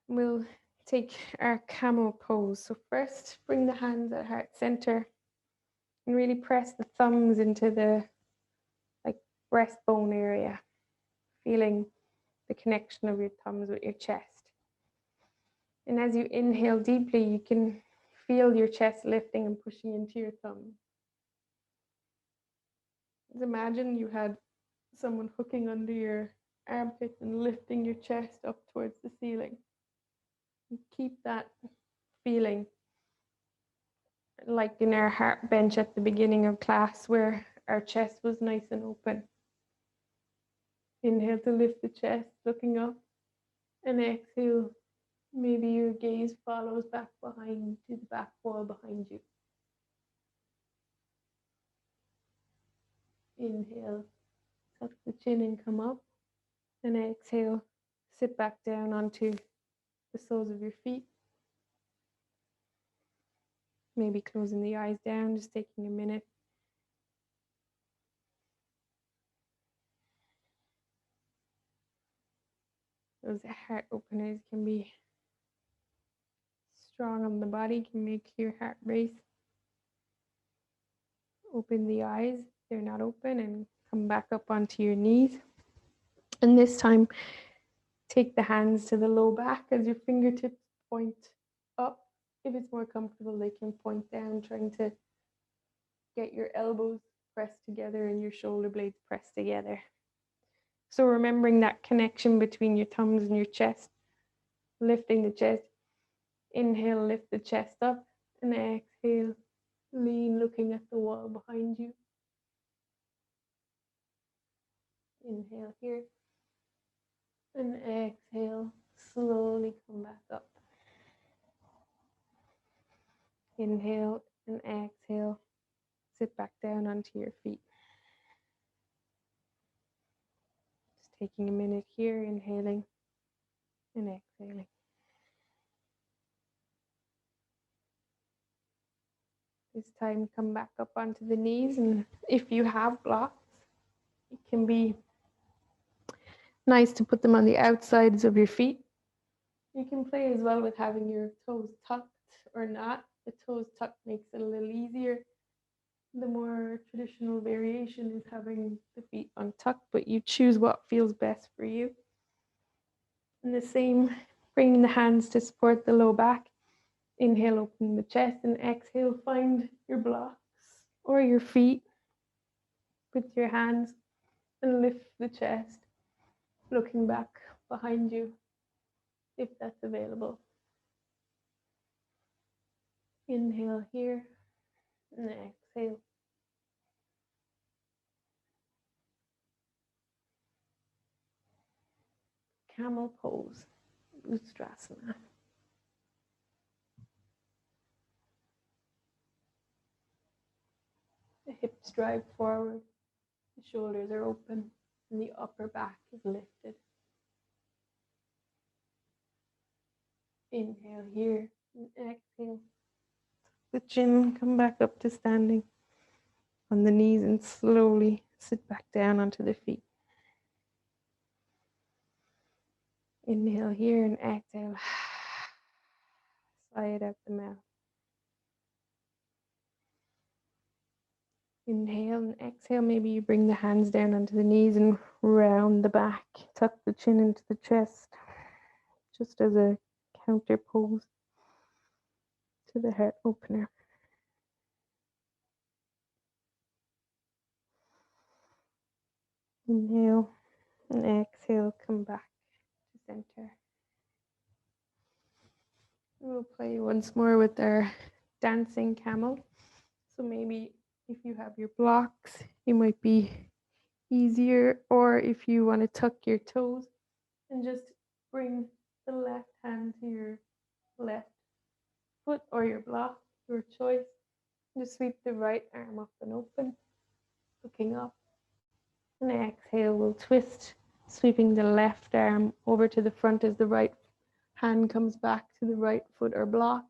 [SPEAKER 1] We'll take our camel pose. So first, bring the hands at heart center and really press the thumbs into the breastbone area, feeling the connection of your thumbs with your chest. And as you inhale deeply, you can feel your chest lifting and pushing into your thumbs. Just imagine you had someone hooking under your armpit and lifting your chest up towards the ceiling. And keep that feeling, like in our heart bench at the beginning of class where our chest was nice and open. Inhale to lift the chest, looking up, and exhale. Maybe your gaze follows back behind to the back wall behind you. Inhale, tuck the chin and come up. And exhale, sit back down onto the soles of your feet. Maybe closing the eyes down, just taking a minute. Those heart openers can be strong on the body, can make your heart race. Open the eyes, they're not open, and come back up onto your knees. And this time, take the hands to the low back as your fingertips point up. If it's more comfortable, they can point down, trying to get your elbows pressed together and your shoulder blades pressed together. So remembering that connection between your thumbs and your chest, lifting the chest. Inhale, lift the chest up, and exhale, lean, looking at the wall behind you. Inhale here, and exhale, slowly come back up. Inhale and exhale, sit back down onto your feet. Just taking a minute here, inhaling and exhaling. This time, come back up onto the knees, and if you have blocks, it can be nice to put them on the outsides of your feet. You can play as well with having your toes tucked or not. The toes tucked makes it a little easier. The more traditional variation is having the feet untucked, but you choose what feels best for you. And the same, bringing the hands to support the low back. Inhale, open the chest, and exhale, find your blocks or your feet with your hands and lift the chest, looking back behind you if that's available. Inhale here and exhale. Camel pose, Ustrasana. The hips drive forward, the shoulders are open, and the upper back is lifted. Inhale here and exhale. The chin, come back up to standing on the knees and slowly sit back down onto the feet. Inhale here and exhale. Sigh it out the mouth. Inhale and exhale. Maybe you bring the hands down onto the knees and round the back. Tuck the chin into the chest, just as a counter pose to the heart opener. Inhale and exhale, come back to center. We'll play once more with our dancing camel. So maybe if you have your blocks, it might be easier, or if you want to tuck your toes and just bring the left hand to your left foot or your block, your choice. Just sweep the right arm up and open, looking up. And exhale, we'll twist, sweeping the left arm over to the front as the right hand comes back to the right foot or block.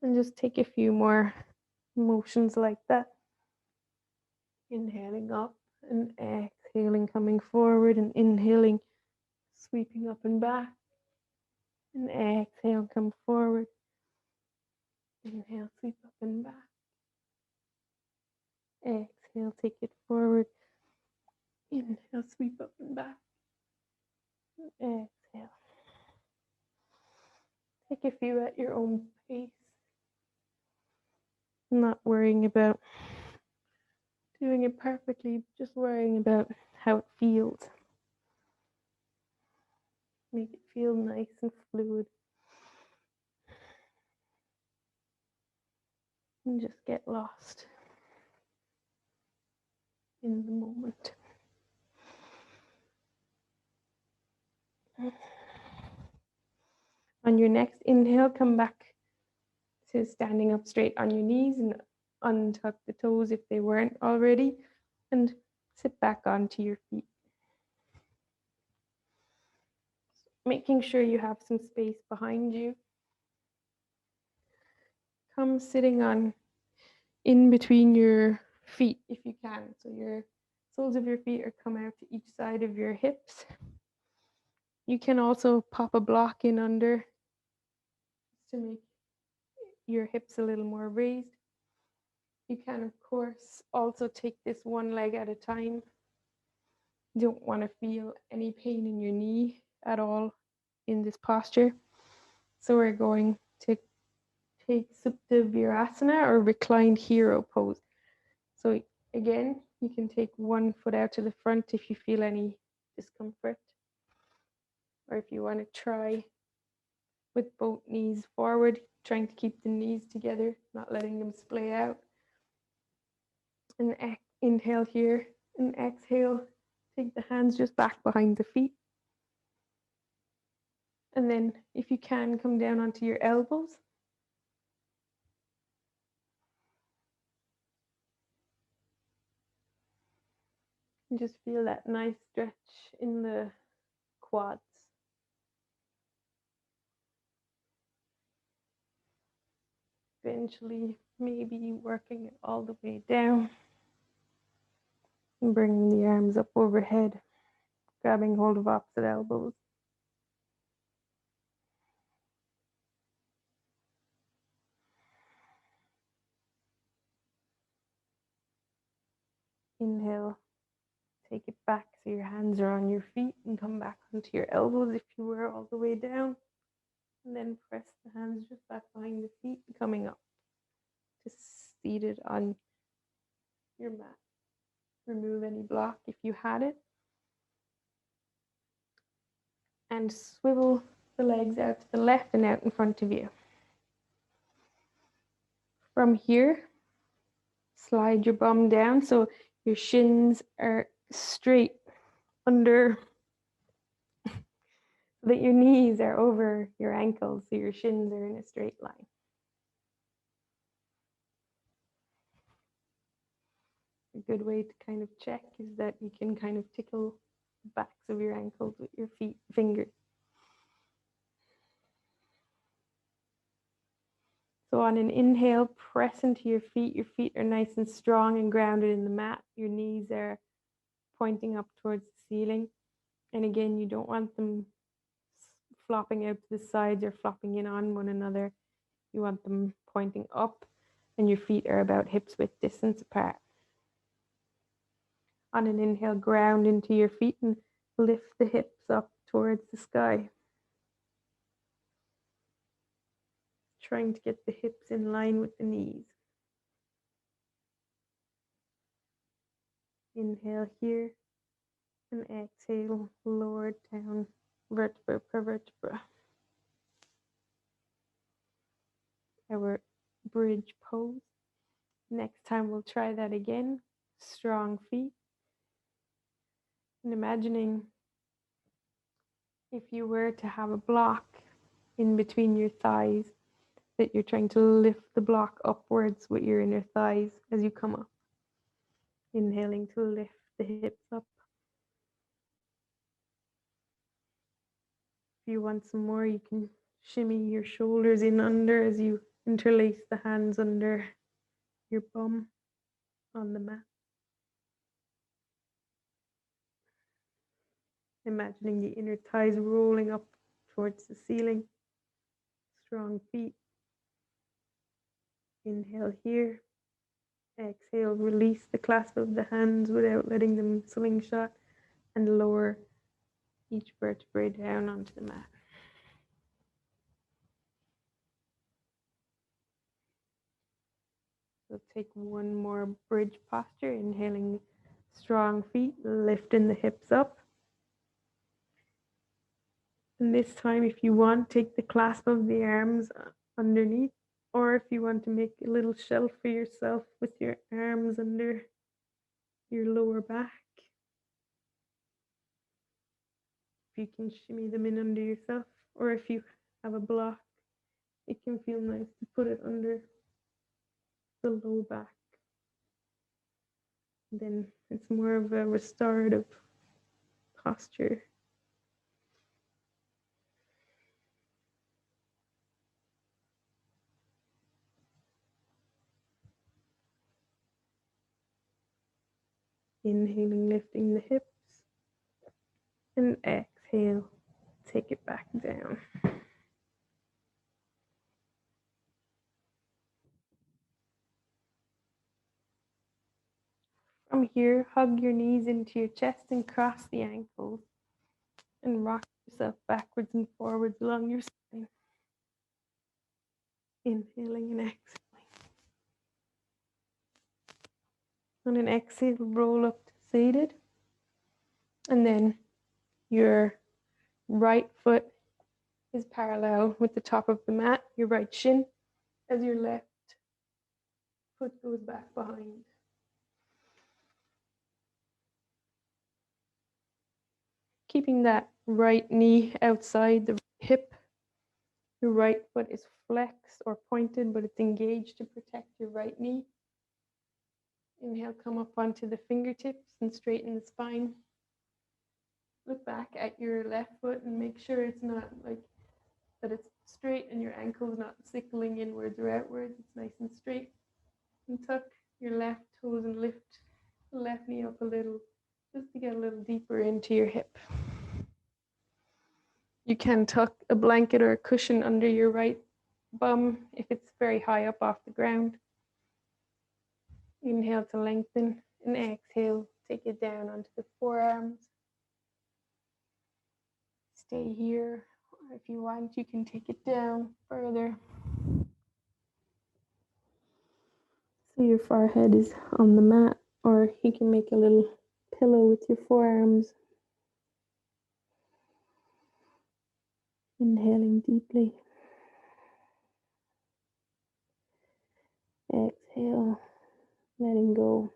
[SPEAKER 1] And just take a few more motions like that. Inhaling up and exhaling, coming forward, and inhaling, sweeping up and back. And exhale, come forward. Inhale, sweep up and back. Exhale, take it forward. Inhale, sweep up and back. And exhale. Take a few at your own pace. Not worrying about doing it perfectly, just worrying about how it feels. Make it feel nice and fluid. And just get lost in the moment. On your next inhale, come back to standing up straight on your knees and untuck the toes if they weren't already, and sit back onto your feet. Making sure you have some space behind you. Come sitting on in between your feet if you can. So your soles of your feet are come out to each side of your hips. You can also pop a block in under to make your hips a little more raised. You can, of course, also take this one leg at a time. You don't want to feel any pain in your knee at all in this posture. So we're going to take Supta Virasana, or reclined hero pose. So again, you can take one foot out to the front if you feel any discomfort, or if you want to try with both knees forward, trying to keep the knees together, not letting them splay out. And inhale here, and exhale, take the hands just back behind the feet. And then if you can, come down onto your elbows. And just feel that nice stretch in the quads. Eventually, maybe working it all the way down. And bringing the arms up overhead, grabbing hold of opposite elbows. Inhale, take it back so your hands are on your feet, and come back onto your elbows if you were all the way down. And then press the hands just back behind the feet, coming up to seated on your mat. Remove any block if you had it. And swivel the legs out to the left and out in front of you. From here, slide your bum down so your shins are straight under, so that your knees are over your ankles, so your shins are in a straight line. A good way to kind of check is that you can kind of tickle the backs of your ankles with your fingers. So on an inhale, press into your feet. Your feet are nice and strong and grounded in the mat. Your knees are pointing up towards the ceiling. And again, you don't want them flopping out to the sides or flopping in on one another. You want them pointing up, and your feet are about hips width distance apart. On an inhale, ground into your feet and lift the hips up towards the sky. Trying to get the hips in line with the knees. Inhale here, and exhale, lower down, vertebra per vertebra. Our bridge pose. Next time we'll try that again. Strong feet. And imagining if you were to have a block in between your thighs, that you're trying to lift the block upwards with your inner thighs as you come up. Inhaling to lift the hips up. If you want some more, you can shimmy your shoulders in under as you interlace the hands under your bum on the mat. Imagining the inner thighs rolling up towards the ceiling. Strong feet. Inhale here. Exhale, release the clasp of the hands without letting them slingshot, and lower each vertebrae down onto the mat. So take one more bridge posture, inhaling strong feet, lifting the hips up. And this time, if you want, take the clasp of the arms underneath, or if you want to make a little shelf for yourself with your arms under your lower back. If you can shimmy them in under yourself, or if you have a block, it can feel nice to put it under the low back. And then it's more of a restorative posture. Inhaling, lifting the hips, and exhale, take it back down. From here, hug your knees into your chest and cross the ankles, and rock yourself backwards and forwards along your spine. Inhaling and exhaling. On an exhale, roll up to seated, and then your right foot is parallel with the top of the mat, your right shin, as your left foot goes back behind. Keeping that right knee outside the hip. Your right foot is flexed or pointed, but it's engaged to protect your right knee. Inhale, come up onto the fingertips and straighten the spine. Look back at your left foot and make sure it's not like that it's straight and your ankle is not sickling inwards or outwards. It's nice and straight. And tuck your left toes and lift the left knee up a little, just to get a little deeper into your hip. You can tuck a blanket or a cushion under your right bum if it's very high up off the ground. Inhale to lengthen, and exhale, take it down onto the forearms. Stay here, or if you want, you can take it down further. So your forehead is on the mat, or you can make a little pillow with your forearms. Inhaling deeply. Exhale, letting go.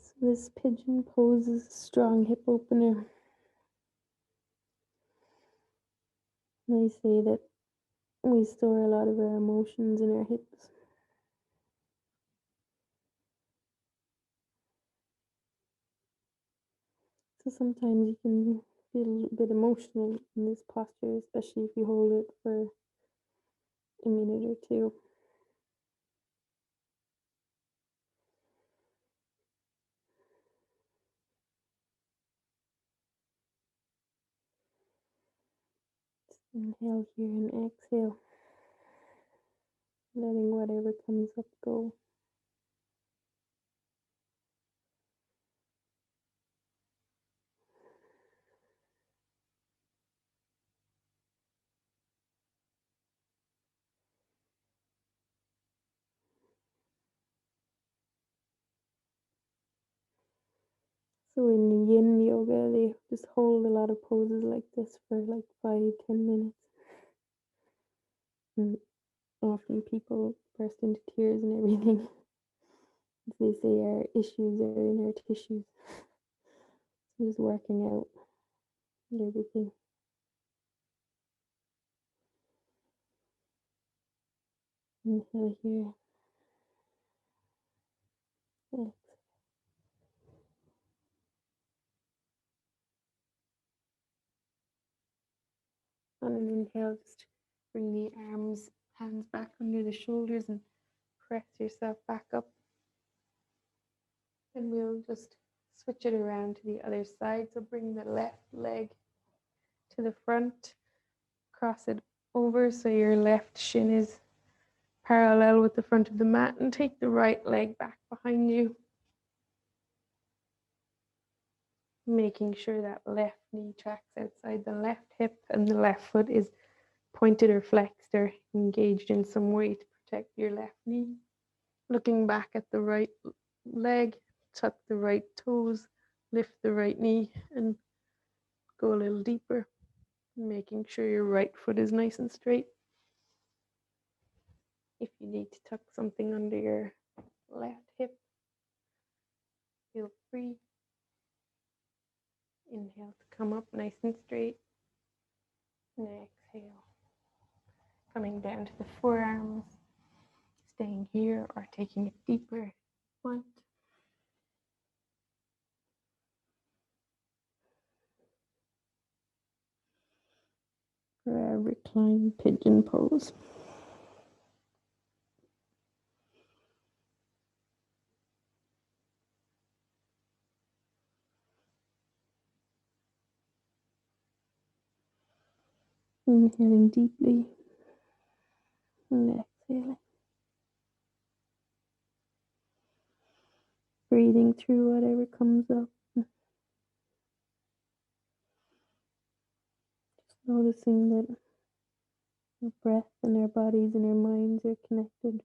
[SPEAKER 1] So this pigeon pose is a strong hip opener. They say that we store a lot of our emotions in our hips. So sometimes you can feel a bit emotional in this posture, especially if you hold it for a minute or two. Just inhale here and exhale, letting whatever comes up go.
[SPEAKER 2] So in yin yoga, they just hold a lot of poses like this for like 5-10 minutes. And often people burst into tears and everything. As they say, our issues are in our tissues. So just working out and everything. Inhale here. Exhale. On an inhale, just bring the hands back under the shoulders and press yourself back up. And we'll just switch it around to the other side. So bring the left leg to the front, cross it over so your left shin is parallel with the front of the mat, and take the right leg back behind you, making sure that left knee tracks outside the left hip and the left foot is pointed or flexed or engaged in some way to protect your left knee. Looking back at the right leg, tuck the right toes, lift the right knee, and go a little deeper, making sure your right foot is nice and straight. If you need to tuck something under your left hip, feel free. Inhale to come up nice and straight. And exhale. Coming down to the forearms, staying here or taking it deeper. One. For a reclining pigeon pose. Inhaling deeply and exhaling. Breathing through whatever comes up. Just noticing that our breath and our bodies and our minds are connected.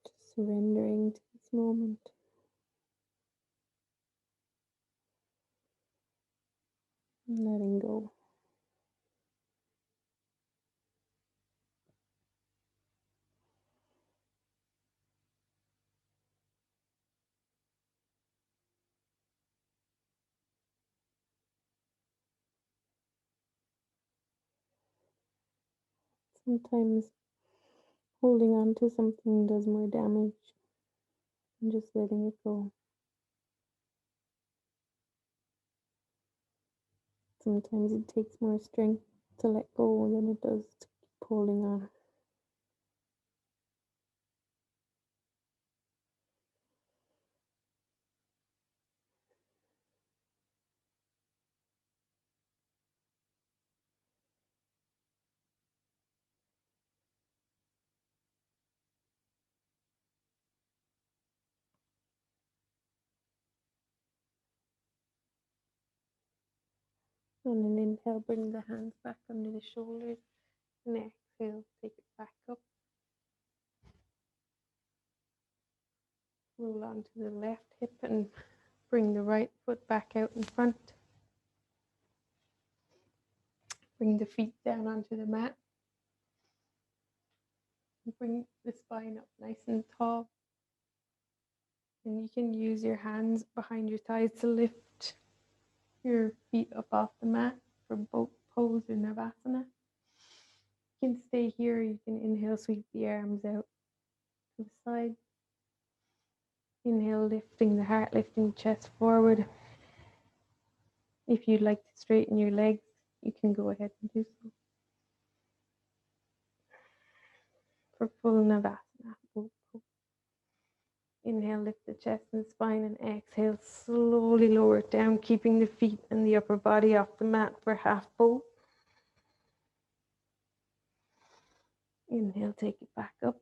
[SPEAKER 2] Just surrendering to this moment. And letting go. Sometimes holding on to something does more damage than just letting it go. Sometimes it takes more strength to let go than it does to keep holding on. On an inhale, bring the hands back under the shoulders. And exhale, take it back up. Roll onto the left hip and bring the right foot back out in front. Bring the feet down onto the mat. Bring the spine up nice and tall. And you can use your hands behind your thighs to lift your feet up off the mat for both pose or Savasana. You can stay here. You can inhale, sweep the arms out to the side. Inhale, lifting the heart, lifting the chest forward. If you'd like to straighten your legs, you can go ahead and do so. For full Savasana. Inhale, lift the chest and spine, and exhale, slowly lower it down, keeping the feet and the upper body off the mat for half bow. Inhale, take it back up.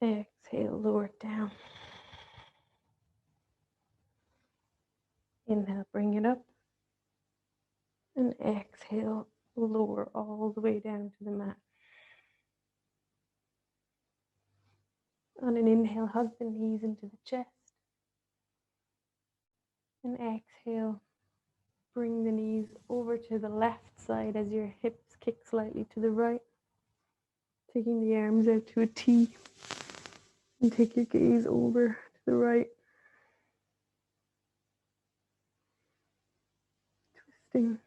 [SPEAKER 2] Exhale, lower it down. Inhale, On an inhale, hug the knees into the chest. And exhale, bring the knees over to the left side as your hips kick slightly to the right. Taking the arms out to a T. And take your gaze over to the right. Twisting.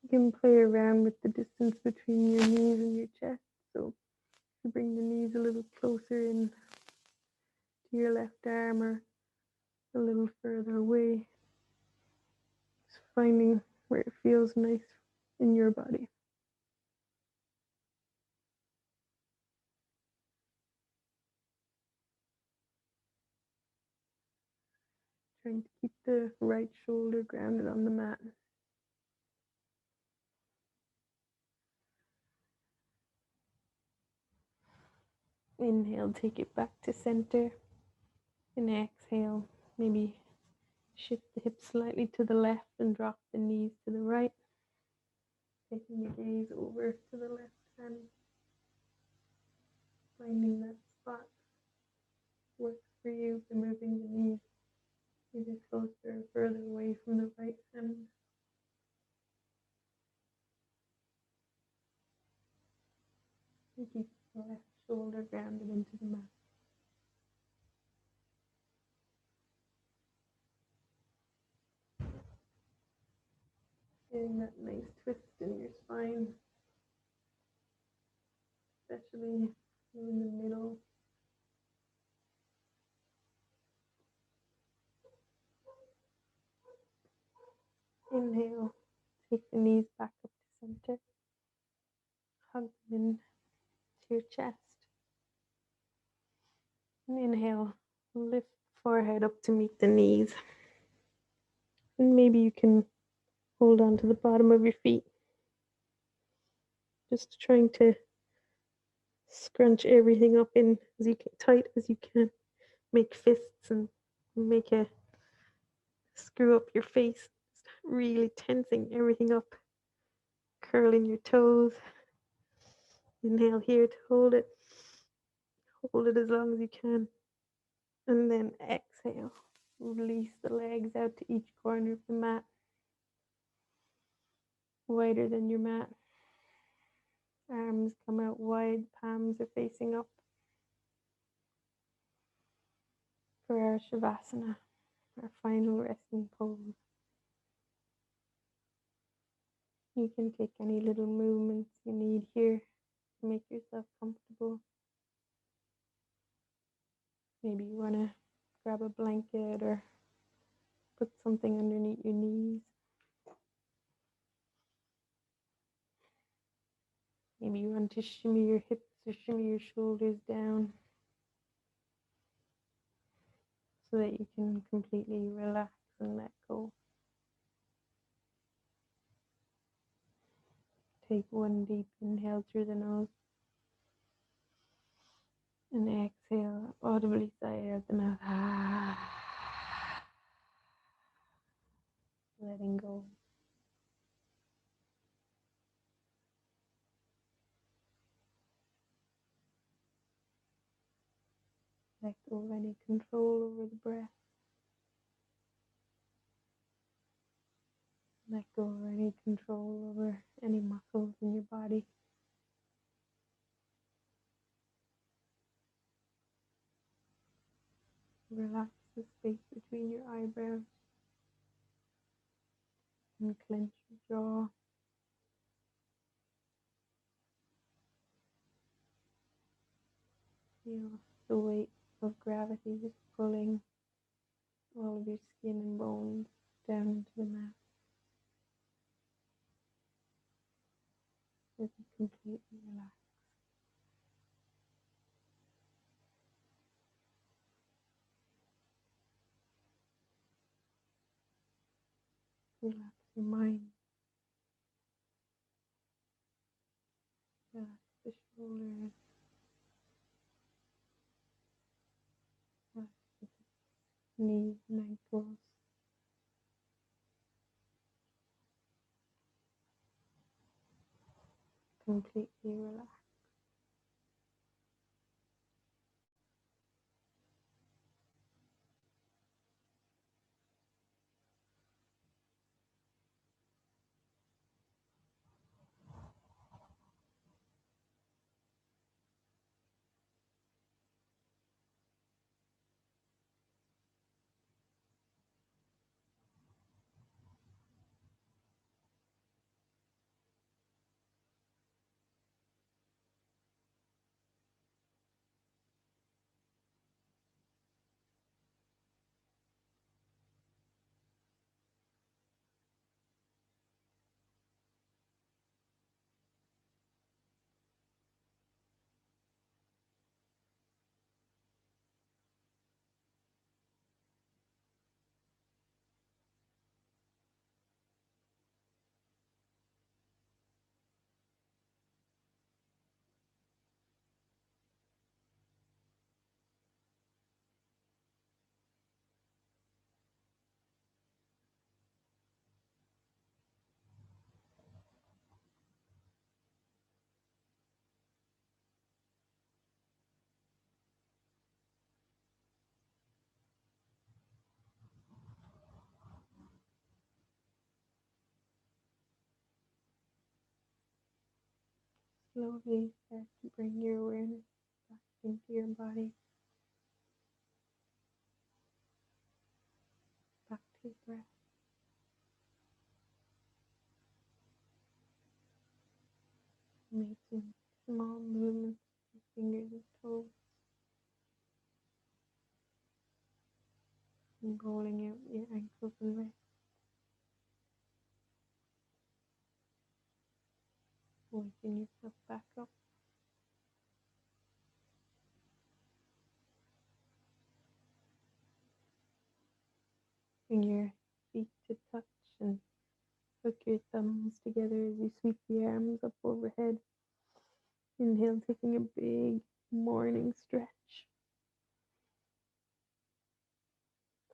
[SPEAKER 2] You can play around with the distance between your knees and your chest. So you bring the knees a little closer in to your left arm or a little further away. Just finding where it feels nice in your body. Trying to keep the right shoulder grounded on the mat. Inhale, take it back to center. And exhale, maybe shift the hips slightly to the left and drop the knees to the right. Taking the gaze over to the left hand. Finding that spot works for you by moving the knees either closer or further away from the right hand. And keep the left shoulder grounded into the mat. Getting that nice twist in your spine, especially in the middle. Inhale, take the knees back up to center. Hug them in to your chest. And inhale, lift the forehead up to meet the knees. And maybe you can hold on to the bottom of your feet. Just trying to scrunch everything up in as tight as you can. Make fists and make a screw up your face. Really tensing everything up. Curling your toes. Inhale here to hold it. Hold it as long as you can. And then exhale. Release the legs out to each corner of the mat. Wider than your mat. Arms come out wide, palms are facing up. For our Savasana, our final resting pose. You can take any little movements you need here to make yourself comfortable. Maybe you want to grab a blanket or put something underneath your knees. Maybe you want to shimmy your hips or shimmy your shoulders down so that you can completely relax and let go. Take one deep inhale through the nose and exhale audibly sigh out the mouth. Letting go. Let go of any control over the breath. Let go of any control over any muscles in your body. Relax the space between your eyebrows and clench your jaw. Feel the weight of gravity just pulling all of your skin and bones down into the mat. As you completely relax. Relax your mind. Relax the shoulders. Relax the knees and ankles. completely relaxed. Slowly start to bring your awareness back into your body, back to your breath. Making small movements with your fingers and toes, and rolling out your ankles and wrists, waking yourself back up. Bring your feet to touch and hook your thumbs together as you sweep the arms up overhead. Inhale, taking a big morning stretch.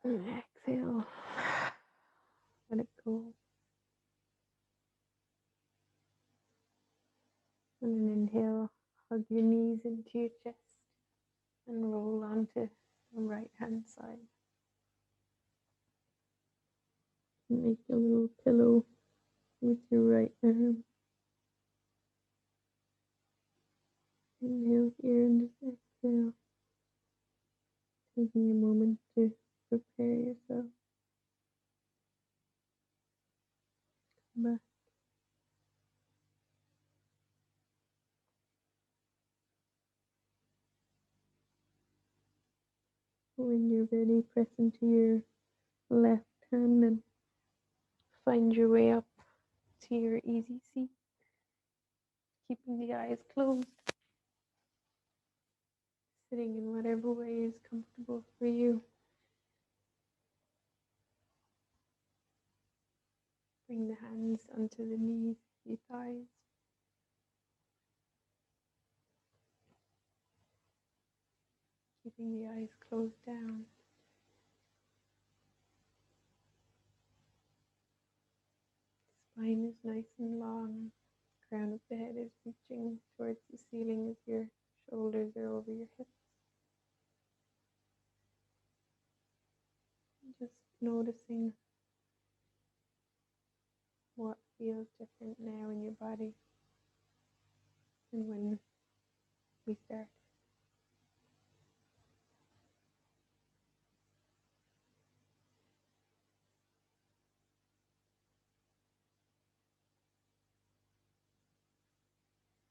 [SPEAKER 2] And exhale, let it go. And then inhale, hug your knees into your chest and roll onto the right hand side. Make a little pillow with your right arm. Inhale here and just exhale, taking a moment to prepare yourself. Come back. When you're ready, press into your left hand and find your way up to your easy seat, keeping the eyes closed, sitting in whatever way is comfortable for you. Bring the hands onto the knees, your thighs. Keeping the eyes closed down. Spine is nice and long. Crown of the head is reaching towards the ceiling as your shoulders are over your hips. Just noticing what feels different now in your body. And when we start.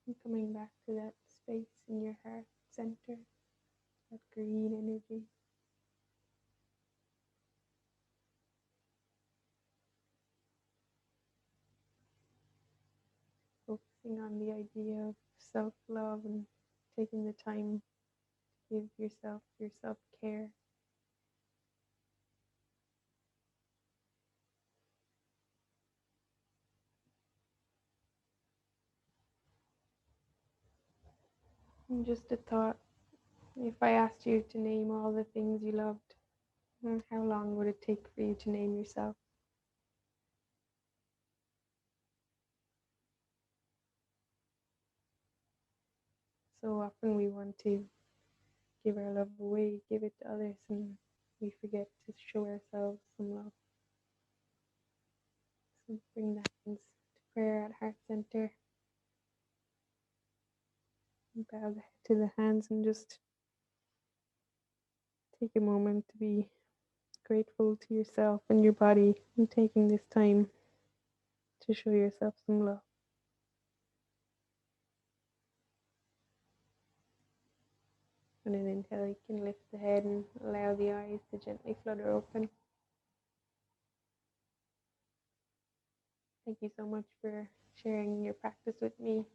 [SPEAKER 2] And coming back to that space in your heart center, that green energy. Focusing on the idea of self-love and taking the time to give yourself your self-care. And just a thought, if I asked you to name all the things you loved, how long would it take for you to name yourself? So often we want to give our love away, give it to others, and we forget to show ourselves some love. So bring the hands to prayer at heart center. Bow the head to the hands and just take a moment to be grateful to yourself and your body and taking this time to show yourself some love. On an inhale, you can lift the head and allow the eyes to gently flutter open. Thank you so much for sharing your practice with me.